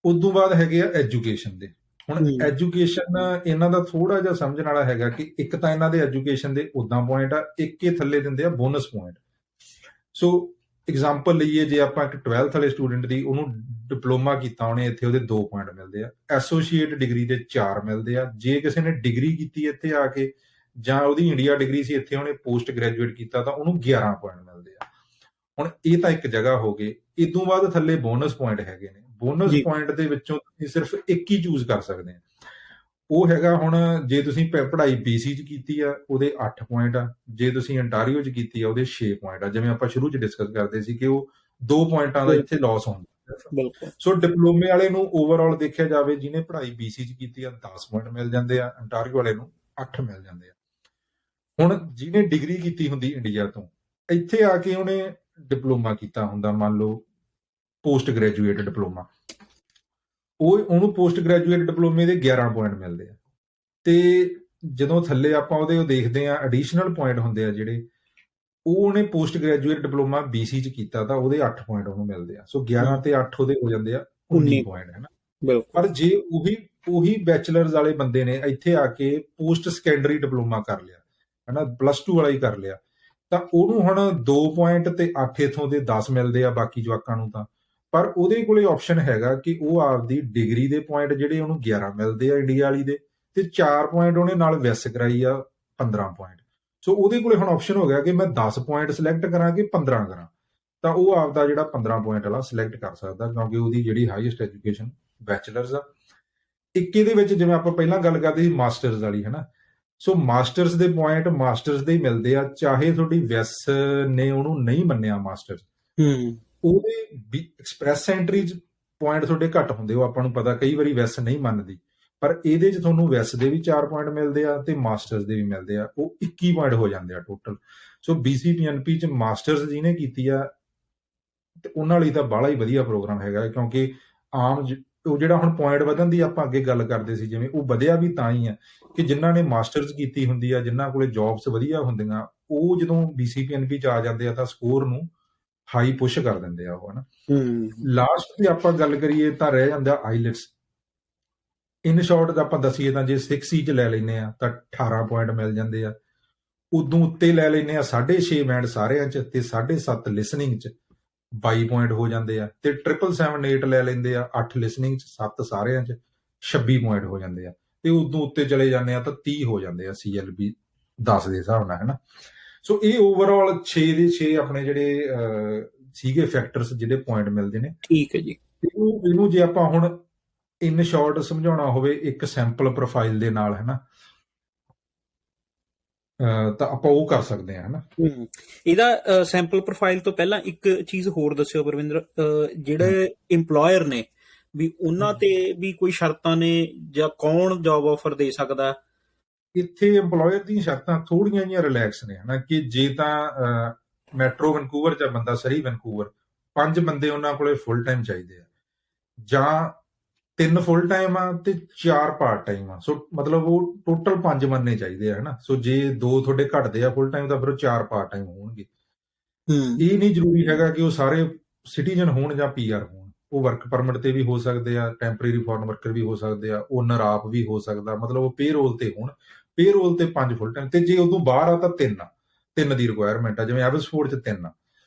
ਉਸ ਤੋਂ ਬਾਅਦ ਹੈਗੇ ਆ ਐਜੂਕੇਸ਼ਨ ਦੇ। ਹੁਣ ਐਜੂਕੇਸ਼ਨ ਇਹਨਾਂ ਦਾ ਥੋੜਾ ਜਿਹਾ ਸਮਝਣ ਵਾਲਾ ਹੈਗਾ ਕਿ ਇੱਕ ਤਾਂ ਇਹਨਾਂ ਦੇ ਐਜੂਕੇਸ਼ਨ ਦੇ ਉਦਾਂ ਪੁਆਇੰਟ ਆ, ਇੱਕ ਇਹ ਥੱਲੇ ਦਿੰਦੇ ਆ ਬੋਨਸ ਪੁਆਇੰਟ। ਸੋ ਐਗਜ਼ਾਮਪਲ ਲਈਏ, ਜੇ ਆਪਾਂ ਇੱਕ 12th ਵਾਲੇ ਸਟੂਡੈਂਟ ਦੀ, ਉਹਨੂੰ ਡਿਪਲੋਮਾ ਕੀਤਾ ਉਹਨੇ, ਇੱਥੇ ਉਹਦੇ 2 ਪੁਆਇੰਟ ਮਿਲਦੇ ਆ। ਐਸੋਸੀਏਟ ਡਿਗਰੀ ਦੇ 4 ਮਿਲਦੇ ਆ। ਜੇ ਕਿਸੇ ਨੇ ਡਿਗਰੀ ਕੀਤੀ ਇੱਥੇ ਆ ਕੇ, ਜਾਂ ਉਹਦੀ ਇੰਡੀਆ ਡਿਗਰੀ ਸੀ, ਇੱਥੇ ਉਹਨੇ ਪੋਸਟ ਗ੍ਰੈਜੂਏਟ ਕੀਤਾ, ਤਾਂ ਉਹਨੂੰ 11 ਪੁਆਇੰਟ ਮਿਲਦੇ ਆ। ਹੁਣ ਇਹ ਤਾਂ ਇੱਕ ਜਗ੍ਹਾ ਹੋ ਗਏ। ਇਸ ਤੋਂ ਬਾਅਦ ਥੱਲੇ ਬੋਨਸ ਪੁਆਇੰਟ ਹੈਗੇ ਨੇ। ਬੋਨਸ ਪੁਆਇੰਟ ਦੇ ਵਿੱਚੋਂ ਤੁਸੀਂ ਸਿਰਫ ਇੱਕ ਹੀ ਚੂਜ਼ ਕਰ ਸਕਦੇ ਆ। ਉਹ ਹੈਗਾ, ਹੁਣ ਜੇ ਤੁਸੀਂ ਪੜ੍ਹਾਈ BC 'ਚ ਕੀਤੀ ਆ ਉਹਦੇ 8 ਪੁਆਇੰਟ ਆ, ਜੇ ਤੁਸੀਂ ਅੰਟਾਰੀਓ 'ਚ ਕੀਤੀ ਆ ਉਹਦੇ 6 ਪੁਆਇੰਟ ਆ। ਜਿਵੇਂ ਆਪਾਂ ਸ਼ੁਰੂ 'ਚ ਡਿਸਕਸ ਕਰਦੇ ਸੀ ਕਿ ਉਹ 2 ਪੁਆਇੰਟਾਂ ਦਾ ਇੱਥੇ ਲਾਸ ਹੁੰਦਾ। ਸੋ ਡਿਪਲੋਮੇ ਵਾਲੇ ਨੂੰ ਓਵਰਆਲ ਦੇਖਿਆ ਜਾਵੇ, ਜਿਹਨੇ ਪੜ੍ਹਾਈ BC 'ਚ ਕੀਤੀ ਆ 10 ਪੁਆਇੰਟ ਮਿਲ ਜਾਂਦੇ ਆ, ਅੰਟਾਰੀਓ ਵਾਲੇ ਨੂੰ 8 ਮਿਲ ਜਾਂਦੇ ਆ। ਹੁਣ ਜਿਹਨੇ ਡਿਗਰੀ ਕੀਤੀ ਹੁੰਦੀ ਇੰਡੀਆ ਤੋਂ, ਇੱਥੇ ਆ ਕੇ ਉਹਨੇ ਡਿਪਲੋਮਾ ਕੀਤਾ ਹੁੰਦਾ, ਮੰਨ ਲਓ ਪੋਸਟ ਗ੍ਰੈਜੂਏਟ ਡਿਪਲੋਮਾ, ਉਹਨੂੰ ਪੋਸਟ ਗ੍ਰੈਜੂਏਟ ਡਿਪਲੋਮੇ ਦੇ 11 ਪੁਆਇੰਟ ਮਿਲਦੇ ਆ। ਤੇ ਜਦੋਂ ਥੱਲੇ ਆਪਾਂ ਉਹਦੇ ਦੇਖਦੇ ਆ ਐਡੀਸ਼ਨਲ ਪੁਆਇੰਟ ਹੁੰਦੇ ਆ ਜਿਹੜੇ, ਉਹਨੇ ਪੋਸਟ ਗ੍ਰੈਜੂਏਟ ਡਿਪਲੋਮਾ BC 'ਚ ਕੀਤਾ ਤਾਂ ਉਹਦੇ 8 ਪੁਆਇੰਟ ਉਹਨੂੰ ਮਿਲਦੇ ਆ। ਸੋ 11 ਤੇ 8 ਉਹਦੇ ਹੋ ਜਾਂਦੇ ਆ 19 ਪੁਆਇੰਟ, ਹੈ ਨਾ। ਪਰ ਜੇ ਉਹੀ ਬੈਚਲਰਸ ਵਾਲੇ ਬੰਦੇ ਨੇ ਇੱਥੇ ਆ ਕੇ ਪੋਸਟ ਸੈਕੰਡਰੀ ਡਿਪਲੋਮਾ ਕਰ ਲਿਆ, ਹੈ ਨਾ, +2 ਵਾਲਾ ਹੀ ਕਰ ਲਿਆ, ਤਾਂ ਉਹਨੂੰ ਹੁਣ 2 ਪੁਆਇੰਟ ਤੇ 8 ਇੱਥੋਂ ਦੇ 10 ਮਿਲਦੇ ਆ ਬਾਕੀ ਜਵਾਕਾਂ ਨੂੰ। ਤਾਂ ਪਰ ਉਹਦੇ ਕੋਲੇ ਆਪਸ਼ਨ ਹੈਗਾ ਕਿ ਉਹ ਆਪਦੀ ਡਿਗਰੀ ਦੇ ਪੁਆਇੰਟ ਜਿਹੜੇ ਉਹਨੂੰ 11 ਮਿਲਦੇ ਆ ਇੰਡੀਆ ਵਾਲੀ ਦੇ, ਤੇ 4 ਪੁਆਇੰਟ ਉਹਨੇ ਨਾਲ ਵੈਸ ਕਰਾਈ ਆ 15 ਪੁਆਇੰਟ। ਸੋ ਉਹਦੇ ਕੋਲੇ ਹੁਣ ਆਪਸ਼ਨ ਹੋ ਗਿਆ ਕਿ ਮੈਂ 10 ਪੁਆਇੰਟ ਸਿਲੈਕਟ ਕਰਾਂ ਕਿ 15 ਕਰਾਂ, ਤਾਂ ਉਹ ਆਪਦਾ ਜਿਹੜਾ 15 ਪੁਆਇੰਟ ਵਾਲਾ ਸਿਲੈਕਟ ਕਰ ਸਕਦਾ, ਕਿਉਂਕਿ ਉਹਦੀ ਜਿਹੜੀ ਹਾਈਐਸਟ ਐਜੂਕੇਸ਼ਨ ਬੈਚਲਰਸ ਆ। ਇੱਕ ਇਹਦੇ ਵਿੱਚ ਜਿਵੇਂ ਆਪਾਂ ਪਹਿਲਾਂ ਗੱਲ ਕਰਦੇ ਸੀ ਮਾਸਟਰਸ ਵਾਲੀ, ਹੈ ਨਾ। ਸੋ ਮਾਸਟਰਸ ਦੇ ਪੁਆਇੰਟ ਮਾਸਟਰਸ ਦੇ ਹੀ ਮਿਲਦੇ ਆ, ਚਾਹੇ ਤੁਹਾਡੀ ਵੈਸ ਨੇ ਉਹਨੂੰ ਨਹੀਂ ਮੰਨਿਆ ਮਾਸਟਰਸ। ਉਹਦੇ ਐਕਸਪ੍ਰੈਸ ਐਂਟਰੀ 'ਚ ਪੁਆਇੰਟ ਤੁਹਾਡੇ ਘੱਟ ਹੁੰਦੇ, ਉਹ ਆਪਾਂ ਨੂੰ ਪਤਾ, ਕਈ ਵਾਰੀ ਵੈਸ ਨਹੀਂ ਮੰਨਦੀ, ਪਰ ਇਹਦੇ 'ਚ ਤੁਹਾਨੂੰ ਵੈਸ ਦੇ ਵੀ 4 ਪੁਆਇੰਟ ਮਿਲਦੇ ਆ ਤੇ ਮਾਸਟਰਸ ਦੇ ਵੀ ਮਿਲਦੇ ਆ, ਉਹ 21 ਪੁਆਇੰਟ ਹੋ ਜਾਂਦੇ ਆ ਟੋਟਲ। ਸੋ BCPNP 'ਚ ਮਾਸਟਰਸ ਜਿਹਨੇ ਕੀਤੀ ਆ ਤੇ ਉਹਨਾਂ ਲਈ ਤਾਂ ਬਾਹਲਾ ਹੀ ਵਧੀਆ ਪ੍ਰੋਗਰਾਮ ਹੈਗਾ, ਕਿਉਂਕਿ ਆਮ ਉਹ ਜਿਹੜਾ ਹੁਣ ਪੁਆਇੰਟ ਵਧਣ ਦੀ ਆਪਾਂ ਅੱਗੇ ਗੱਲ ਕਰਦੇ ਸੀ, ਜਿਵੇਂ ਉਹ ਵਧਿਆ ਵੀ ਤਾਂ ਹੀ ਆ ਕਿ ਜਿਨ੍ਹਾਂ ਨੇ ਮਾਸਟਰਸ ਕੀਤੀ ਹੁੰਦੀ ਆ, ਜਿਨ੍ਹਾਂ ਕੋਲੇ ਜੌਬਸ ਵਧੀਆ ਹੁੰਦੀਆਂ, ਉਹ ਜਦੋਂ BCPNP 'ਚ ਆ ਜਾਂਦੇ ਆ ਤਾਂ ਸਕੋਰ ਨੂੰ ਹਾਈ ਪੁਸ਼ ਕਰ ਦਿੰਦੇ ਆ ਉਹ, ਹਨਾ। ਲਾਸਟ ਤੇ ਆਪਾਂ ਗੱਲ ਕਰੀਏ ਤਾਂ ਰਹਿ ਜਾਂਦਾ ਆਈਲੈਟਸ। ਇਨ ਸ਼ਾਰਟ ਆਪਾਂ ਦਸੀਏ ਤਾਂ ਜੇ 6E 'ਚ ਲੈ ਲੈਨੇ ਆ ਤਾਂ 18 ਪੁਆਇੰਟ ਮਿਲ ਜਾਂਦੇ ਆ। ਉਦੋਂ ਉੱਤੇ ਲੈ ਲੈਨੇ ਆ 6.5 ਬੈਂਡ ਸਾਰਿਆਂ 'ਚ ਤੇ 7.5 ਲਿਸਨਿੰਗ 'ਚ 22 ਪੁਆਇੰਟ ਹੋ ਜਾਂਦੇ ਆ, ਤੇ 777 ਲੈ ਲੈਂਦੇ ਆ 8 ਲਿਸਨਿੰਗ 'ਚ 7 ਸਾਰਿਆਂ 'ਚ 26 ਪੁਆਇੰਟ ਹੋ ਜਾਂਦੇ ਆ, ਤੇ ਉਦੋਂ ਉੱਤੇ ਚਲੇ ਜਾਂਦੇ ਆ ਤਾਂ 30 ਹੋ ਜਾਂਦੇ ਆ CLB 10 ਦੇ ਹਿਸਾਬ ਨਾਲ, ਹਨਾ। ਸੋ ਇਹ ਓਵਰਆਲ 6 ਦੇ 6 ਆਪਣੇ ਜਿਹੜੇ ਸੀਗੇ ਫੈਕਟਰਸ ਜਿਹੜੇ ਪੁਆਇੰਟ ਮਿਲਦੇ ਨੇ। ਠੀਕ ਹੈ ਜੀ। ਇਹਨੂੰ ਜੇ ਆਪਾਂ ਹੁਣ ਇਨ ਸ਼ਾਰਟ ਸਮਝਾਉਣਾ ਹੋਵੇ ਇੱਕ ਸੈਂਪਲ ਪ੍ਰੋਫਾਈਲ ਦੇ ਨਾਲ, ਹਨਾ, ਤਾਂ ਆਪਾਂ ਉਹ ਕਰ ਸਕਦੇ ਹਾਂ, ਹਨਾ। ਇਹਦਾ ਸੈਂਪਲ ਪ੍ਰੋਫਾਈਲ ਤੋਂ ਪਹਿਲਾਂ ਇੱਕ ਚੀਜ਼ ਹੋਰ ਦੱਸਿਓ ਪਰਵਿੰਦਰ, ਜਿਹੜੇ EMPLOYER ਨੇ ਵੀ ਉਹਨਾਂ ਤੇ ਵੀ ਕੋਈ ਸ਼ਰਤਾਂ ਨੇ ਜਾਂ ਕੌਣ ਜੌਬ ਆਫਰ ਦੇ ਸਕਦਾ? ਇੱਥੇ EMPLOYER ਦੀਆਂ ਸ਼ਰਤਾਂ ਥੋੜੀਆਂ ਜਿਹੀਆਂ ਰਿਲੈਕਸ ਨੇ, ਹਨਾ, ਕਿ ਜੇ ਤਾਂ ਮੈਟਰੋ ਵੈਨਕੂਵਰ ਜਾਂ ਬੰਦਾ ਸਰੀ ਵੈਨਕੂਵਰ 5 ਬੰਦੇ ਉਹਨਾਂ ਕੋਲੇ ਫੁੱਲ ਟਾਈਮ ਚਾਹੀਦੇ ਆ, ਜਾਂ 3 ਫੁੱਲ ਟਾਈਮ ਆ ਤੇ 4 ਪਾਰਟ ਟਾਈਮ ਆ, ਸੋ ਮਤਲਬ ਉਹ ਟੋਟਲ 5 ਬੰਦੇ ਚਾਹੀਦੇ ਆ, ਹਨਾ। ਸੋ ਜੇ 2 ਤੁਹਾਡੇ ਘਟਦੇ ਆ ਫੁੱਲ ਟਾਈਮ ਤਾਂ ਫਿਰ 4 ਪਾਰਟ ਟਾਈਮ ਹੋਣਗੇ। ਇਹ ਨਹੀਂ ਜ਼ਰੂਰੀ ਹੈਗਾ ਕਿ ਉਹ ਸਾਰੇ ਸਿਟੀਜ਼ਨ ਹੋਣ ਜਾਂ PR ਹੋਣ, ਉਹ ਵਰਕ ਪਰਮਿਟ ਤੇ ਵੀ ਹੋ ਸਕਦੇ ਆ, ਟੈਂਪਰੇਰੀ ਫੋਰਨ ਵਰਕਰ ਵੀ ਹੋ ਸਕਦੇ ਆ, ਓਨਰ ਆਪ ਵੀ ਹੋ ਸਕਦਾ, ਮਤਲਬ ਉਹ ਪੇਰੋਲ ਤੇ ਹੋਣ। ਪੇਰੋਲ ਤੇ 5 ਫੁੱਲ ਟਾਈਮ, ਤੇ ਜੇ ਉਦੋਂ ਬਾਹਰ ਆ ਤਾਂ 3 ਦੀ ਰਿਕੁਆਇਰਮੈਂਟ ਆ, ਜਿਵੇਂ ਐਬਸਫੋਰਡ 'ਚ 3 ਆ,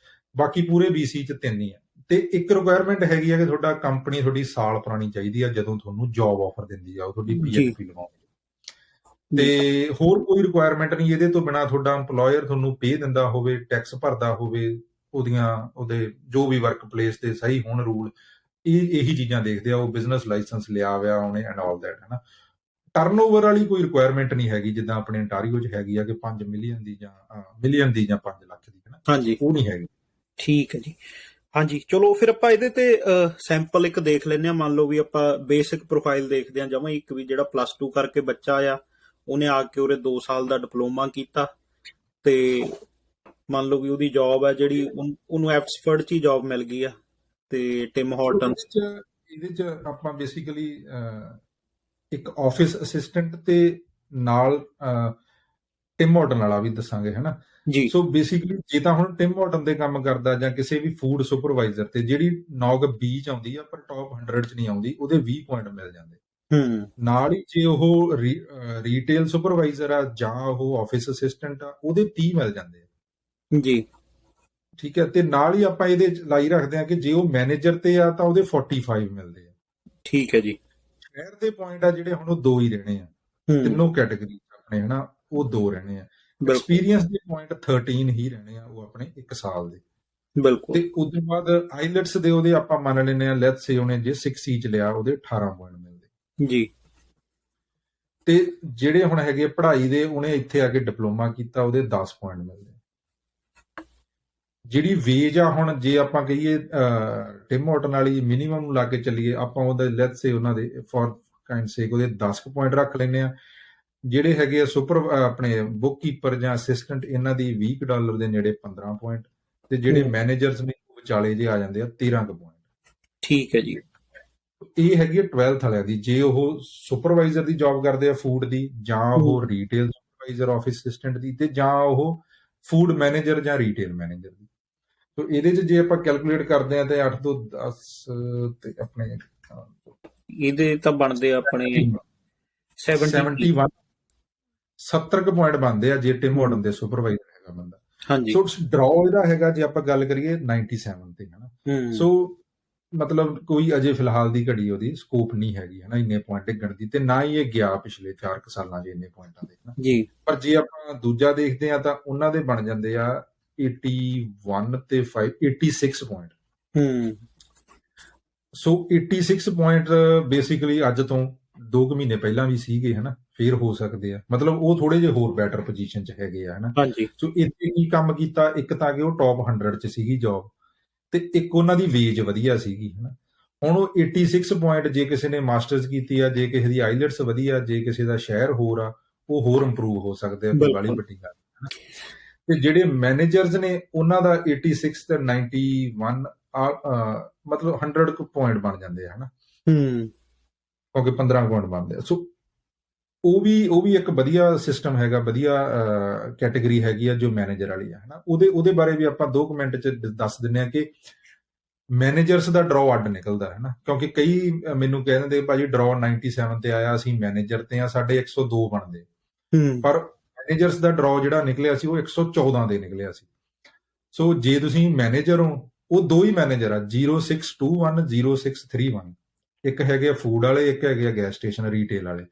ਬਾਕੀ ਪੂਰੇ BC 'ਚ 3 ਹੀ ਆ। ਤੇ ਇੱਕ ਰਿਕੁਆਇਰਮੈਂਟ ਹੈਗੀ ਆ ਕਿ ਤੁਹਾਡਾ ਕੰਪਨੀ ਤੁਹਾਡੀ ਸਾਲ ਪੁਰਾਣੀ ਚਾਹੀਦੀ ਆ ਜਦੋਂ ਤੁਹਾਨੂੰ ਜੌਬ ਆਫਰ ਦਿੰਦੀ ਆ, ਉਹ ਤੁਹਾਡੀ PNP ਲਗਾਉਂਦੀ। ਤੇ ਹੋਰ ਕੋਈ ਰਿਕੁਆਇਰਮੈਂਟ ਨਹੀਂ ਇਹਦੇ ਤੋਂ ਬਿਨਾ ਤੁਹਾਡਾ EMPLOYER ਤੁਹਾਨੂੰ ਪੇ ਦਿੰਦਾ ਹੋਵੇ, ਟੈਕਸ ਭਰਦਾ ਹੋਵੇ, ਉਹਦੇ ਜੋ ਵੀ ਵਰਕ ਪਲੇਸ ਤੇ ਸਹੀ ਹੋਣ ਰੂਲ, ਇਹੀ ਚੀਜ਼ਾਂ ਦੇਖਦੇ ਆ। ਉਹ ਬਿਜ਼ਨਸ ਲਾਇਸੈਂਸ ਲਿਆ ਹੋਇਆ ਉਹਨੇ ਐਂਡ ਆਲ ਦੈਟ, ਹਨਾ। ਟਰਨਓਵਰ ਵਾਲੀ ਕੋਈ ਰਿਕੁਆਇਰਮੈਂਟ ਨਹੀਂ ਹੈਗੀ ਜਿੱਦਾਂ ਆਪਣੇ ontario 'ਚ ਹੈਗੀ ਆ ਕਿ 5 ਮਿਲੀਅਨ ਦੀ ਜਾਂ 5 ਲੱਖ ਦੀ, ਹਨਾ। ਹਾਂਜੀ, ਉਹ ਨਹੀਂ ਹੈਗੀ। ਠੀਕ ਹੈ ਜੀ। ਹਾਂਜੀ, ਚਲੋ ਫਿਰ ਆਪਾਂ ਇਹਦੇ ਤੇ ਸੈਂਪਲ ਇੱਕ ਦੇਖ ਲੈਂਦੇ ਹਾਂ। ਮੰਨ ਲਓ ਵੀ ਆਪਾਂ ਬੇਸਿਕ ਪ੍ਰੋਫਾਈਲ ਦੇਖਦੇ ਹਾਂ ਜਮਾਂ ਇੱਕ, ਵੀ ਜਿਹੜਾ +2 ਕਰਕੇ ਬੱਚਾ ਆ, ਉਹਨੇ ਆ ਕੇ ਉਰੇ 2 ਸਾਲ ਦਾ ਡਿਪਲੋਮਾ ਕੀਤਾ, ਤੇ ਮੰਨ ਲਓ ਵੀ ਉਹਦੀ ਜੌਬ ਹੈ ਜਿਹੜੀ ਉਹਨੂੰ ਐਬਸਫੋਰਡ 'ਚ ਹੀ ਜੌਬ ਮਿਲ ਗਈ ਆ, ਤੇ ਟਿਮ ਹਾਰਟਨਸ। ਇਹਦੇ 'ਚ ਆਪਾਂ ਬੇਸਿਕਲੀ ਇੱਕ ਆਫਿਸ ਅਸਿਸਟੈਂਟ ਤੇ ਨਾਲ ਟਿਮ ਹਾਰਟਨ ਵਾਲਾ ਵੀ ਦੱਸਾਂਗੇ, ਹਨਾ ਜੀ। ਸੋ ਬੇਸਿਕਲੀ ਜੇ ਤਾਂ ਹੁਣ ਟਿਮ ਹਾਰਟਨ ਦੇ ਕੰਮ ਕਰਦਾ ਜਾਂ ਕਿਸੇ ਵੀ ਫੂਡ ਸੁਪਰਵਾਈਜ਼ਰ ਤੇ ਜਿਹੜੀ ਨੌਗ 20 ਚ ਆਉਂਦੀ ਆ ਪਰ ਟੌਪ 100 ਚ ਨਹੀਂ ਆਉਂਦੀ, ਉਹਦੇ 20 ਪੁਆਇੰਟ ਮਿਲ ਜਾਂਦੇ। ਨਾਲ ਹੀ ਜੇ ਉਹ ਰੀਟੇਲ ਸੁਪਰਵਾਈਜ਼ਰ ਆ ਜਾਂ ਉਹ ਆਫਿਸ ਅਸਿਸਟੈਂਟ ਆ, ਉਹਦੇ 30 ਮਿਲ ਜਾਂਦੇ ਆ ਜੀ। ਠੀਕ ਹੈ, ਤੇ ਨਾਲ ਹੀ ਆਪਾਂ ਇਹਦੇ ਲਾਈ ਰੱਖਦੇ ਆ ਕਿ ਜੇ ਉਹ ਮੈਨੇਜਰ ਤੇ ਆ ਤਾਂ ਉਹਦੇ 45 ਮਿਲਦੇ ਆ। ਠੀਕ ਹੈ ਜੀ। ਸ਼ਹਿਰ ਦੇ ਪੁਆਇੰਟ ਆ ਜਿਹੜੇ ਹੁਣ ਉਹ 2 ਹੀ ਰਹਿਣੇ ਆ, ਤਿੰਨੋਂ ਕੈਟਾਗਰੀ ਆਪਣੇ, ਹਨਾ, ਉਹ 2 ਰਹਿਣੇ ਆ। ਐਕਸਪੀਰੀਅੰਸ ਦੇ ਪੁਆਇੰਟ 13 ਹੀ ਰਹਿਣੇ ਆ ਉਹ ਆਪਣੇ 1 ਸਾਲ ਦੇ। ਬਿਲਕੁਲ। ਤੇ ਉਸ ਤੋਂ ਬਾਅਦ ਆਈਲੈਟਸ ਦੇ ਉਹਦੇ ਆਪਾਂ ਮੰਨ ਲੈਂਦੇ ਆ, ਲੈਟਸ ਸੇ ਉਹਨੇ ਜੇ 6E 'ਚ ਲਿਆ, ਉਹਦੇ 18 ਪੁਆਇੰਟ ਮਿਲਦੇ ਜੀ। ਤੇ ਜਿਹੜੇ ਹੁਣ ਹੈਗੇ ਪੜ੍ਹਾਈ ਦੇ, ਉਹਨੇ ਇੱਥੇ ਆ ਕੇ ਡਿਪਲੋਮਾ ਕੀਤਾ, ਉਹਦੇ 10 ਪੁਆਇੰਟ ਮਿਲਦੇ। ਜਿਹੜੀ ਵੇਜ ਆ, ਹੁਣ ਜੇ ਆਪਾਂ ਕਹੀਏ ਟਿਮ ਹਾਰਟਨ ਵਾਲੀ ਮਿਨੀਮਮ ਨੂੰ ਲਾ ਕੇ ਚੱਲੀਏ, ਆਪਾਂ ਉਹਦੇ ਲੈਟਸ ਸੇ ਉਹਨਾਂ ਦੇ ਫॉर ਕਾਈਂਡ ਸੇਕ ਉਹਦੇ 10 ਪੁਆਇੰਟ ਰੱਖ ਲੈਂਦੇ ਆ। ਜਿਹੜੇ ਹੈਗੇ ਆ ਆਪਣੇ ਬੁੱਕ ਕੀਪਰ ਜਾਂ ਅਸਿਸਟੈਂਟ, ਇਹਨਾਂ ਦੀ $20 ਦੇ ਨੇੜੇ 15 ਪੁਆਇੰਟ, ਤੇ ਜਿਹੜੇ ਮੈਨੇਜਰਸ ਨੇ ਉਹ ਵਿਚਾਲੇ ਜੇ ਆ ਜਾਂਦੇ ਆ 13 ਪੁਆਇੰਟ। ਠੀਕ ਹੈ ਜੀ। ਇਹ ਹੈਗੀ 12th ਵਾਲਿਆਂ ਦੀ, ਜੇ ਉਹ ਸੁਪਰਵਾਈਜ਼ਰ ਦੀ ਜੌਬ ਕਰਦੇ ਆ ਫੂਡ ਦੀ, ਜਾਂ ਉਹ ਰੀਟੇਲ ਸੁਪਰਵਾਈਜ਼ਰ ਆਫਿਸ ਅਸਿਸਟੈਂਟ ਦੀ, ਤੇ ਜਾਂ ਉਹ ਫੂਡ ਮੈਨੇਜਰ ਜਾਂ ਰੀਟੇਲ ਮੈਨੇਜਰ ਦੀ। ਸੋ ਇਹਦੇ 'ਚ ਜੇ ਆਪਾਂ ਕੈਲਕੂਲੇਟ ਕਰਦੇ ਆ ਤੇ 8 ਤੋਂ 10 ਤੇ ਆਪਣੇ ਇਹਦੇ ਤਾਂ ਬਣਦੇ ਆਪਣੇ 71 70 ਪੁਆਇੰਟ ਬਣਦੇ ਆ ਜੇ ਟਿਮ ਹਾਰਟਨ ਦੇ ਸੁਪਰਵਾਈਜ਼ਰ ਹੈਗਾ ਬੰਦਾ। ਹਾਂਜੀ। ਸੋ ਡਰਾਅ ਇਹਦਾ ਹੈਗਾ ਜੇ ਆਪਾਂ ਗੱਲ ਕਰੀਏ 97 ਤੇ, ਹਨਾ। ਸੋ ਮਤਲਬ ਕੋਈ ਅਜੇ ਫਿਲਹਾਲ ਦੀ ਘੜੀ ਉਹਦੀ ਸਕੋਪ ਨਹੀਂ ਹੈਗੀ, ਹਨਾ, ਇੰਨੇ ਪੁਆਇੰਟ ਡਿੱਗਣ ਦੀ, ਤੇ ਨਾ ਹੀ ਇਹ ਗਿਆ ਪਿਛਲੇ 4 ਸਾਲਾਂ 'ਚ ਇੰਨੇ ਪੁਆਇੰਟਾਂ ਦੇ, ਹਨਾ ਜੀ। ਪਰ ਜੇ ਆਪਾਂ ਦੂਜਾ ਦੇਖਦੇ ਆ ਤਾਂ ਉਹਨਾਂ ਦੇ ਬਣ ਜਾਂਦੇ ਆ 81 ਤੇ 86 ਪੁਆਇੰਟ। ਸੋ 86 ਪੁਆਇੰਟ ਬੇਸਿਕਲੀ ਅੱਜ ਤੋਂ 2 ਮਹੀਨੇ ਪਹਿਲਾਂ ਵੀ ਸੀਗੇ, ਹਨਾ, ਫੇਰ ਹੋ ਸਕਦੇ ਆ, ਮਤਲਬ ਉਹ ਥੋੜੇ ਜਿਹੇ ਹੋਰ ਬੈਟਰ ਪੋਜੀਸ਼ਨ 'ਚ ਹੈਗੇ ਆ, ਹਨਾ। ਹਾਂਜੀ। ਸੋ ਇੱਥੇ ਕੀ ਕੰਮ ਕੀਤਾ, ਇੱਕ ਤਾਂ ਕਿ ਉਹ ਟੌਪ 100 'ਚ ਸੀਗੀ ਜੌਬ, ਤੇ ਇੱਕ ਉਹਨਾਂ ਦੀ ਵੇਜ ਵਧੀਆ ਸੀਗੀ, ਹਨਾ। ਹੁਣ ਉਹ 86 ਪੁਆਇੰਟ ਜੇ ਕਿਸੇ ਨੇ ਮਾਸਟਰਸ ਕੀਤੀ ਆ, ਜੇ ਕਿਸੇ ਦੀ ਆਈਲੈਟਸ ਵਧੀਆ, ਜੇ ਕਿਸੇ ਦਾ ਸ਼ਹਿਰ ਹੋਰ ਆ, ਉਹ ਹੋਰ ਇੰਪਰੂਵ ਹੋ ਸਕਦੇ ਆ, ਕੋਈ ਬਾਹਲੀ ਬਿਲਕੁਲ ਵੱਡੀ ਗੱਲ ਨਹੀਂ, ਹਨਾ। ਤੇ ਜਿਹੜੇ ਮੈਨੇਜਰਸ ਨੇ ਉਹਨਾਂ ਦਾ 86 ਤੇ 91 ਮਤਲਬ 100 ਪੁਆਇੰਟ ਬਣ ਜਾਂਦੇ ਆ, ਹਨਾ, ਹੂੰ ਕਿਉਂਕਿ 15 ਪੁਆਇੰਟ ਬਣਦੇ ਆ। ਸੋ ਉਹ ਵੀ ਇੱਕ ਵਧੀਆ ਸਿਸਟਮ ਹੈਗਾ, ਵਧੀਆ ਕੈਟੇਗਰੀ ਹੈਗੀ ਆ ਜੋ ਮੈਨੇਜਰ ਵਾਲੀ ਆ, ਹਨਾ। ਉਹਦੇ ਬਾਰੇ ਵੀ ਆਪਾਂ 2 ਮਿੰਟ ਚ ਦੱਸ ਦਿੰਦੇ ਆ ਕਿ ਮੈਨੇਜਰਸ ਦਾ ਡਰਾਅ ਅੱਡ ਨਿਕਲਦਾ ਹੈ ਨਾ, ਕਿਉਂਕਿ ਕਈ ਮੈਨੂੰ ਕਹਿ ਦਿੰਦੇ ਭਾਜੀ ਡਰਾਅ 97 ਤੇ ਆਇਆ, ਅਸੀਂ ਮੈਨੇਜਰ ਤੇ ਆ, ਸਾਡੇ 102 ਬਣਦੇ, ਹੂੰ ਪਰ ਮੈਨੇਜਰਸ ਦਾ ਡਰਾਅ ਜਿਹੜਾ ਨਿਕਲਿਆ ਸੀ ਉਹ 114 ਦੇ ਨਿਕਲਿਆ ਸੀ। ਸੋ ਜੇ ਤੁਸੀਂ ਮੈਨੇਜਰ ਹੋ, ਉਹ 2 ਹੀ ਮੈਨੇਜਰ ਆ, 0621 0631, ਇੱਕ ਹੈਗੇ ਫੂਡ ਵਾਲੇ, ਇੱਕ ਹੈਗੇ ਗੈਸ ਸਟੇਸ਼ਨ ਰੀਟੇਲ ਵਾਲੇ।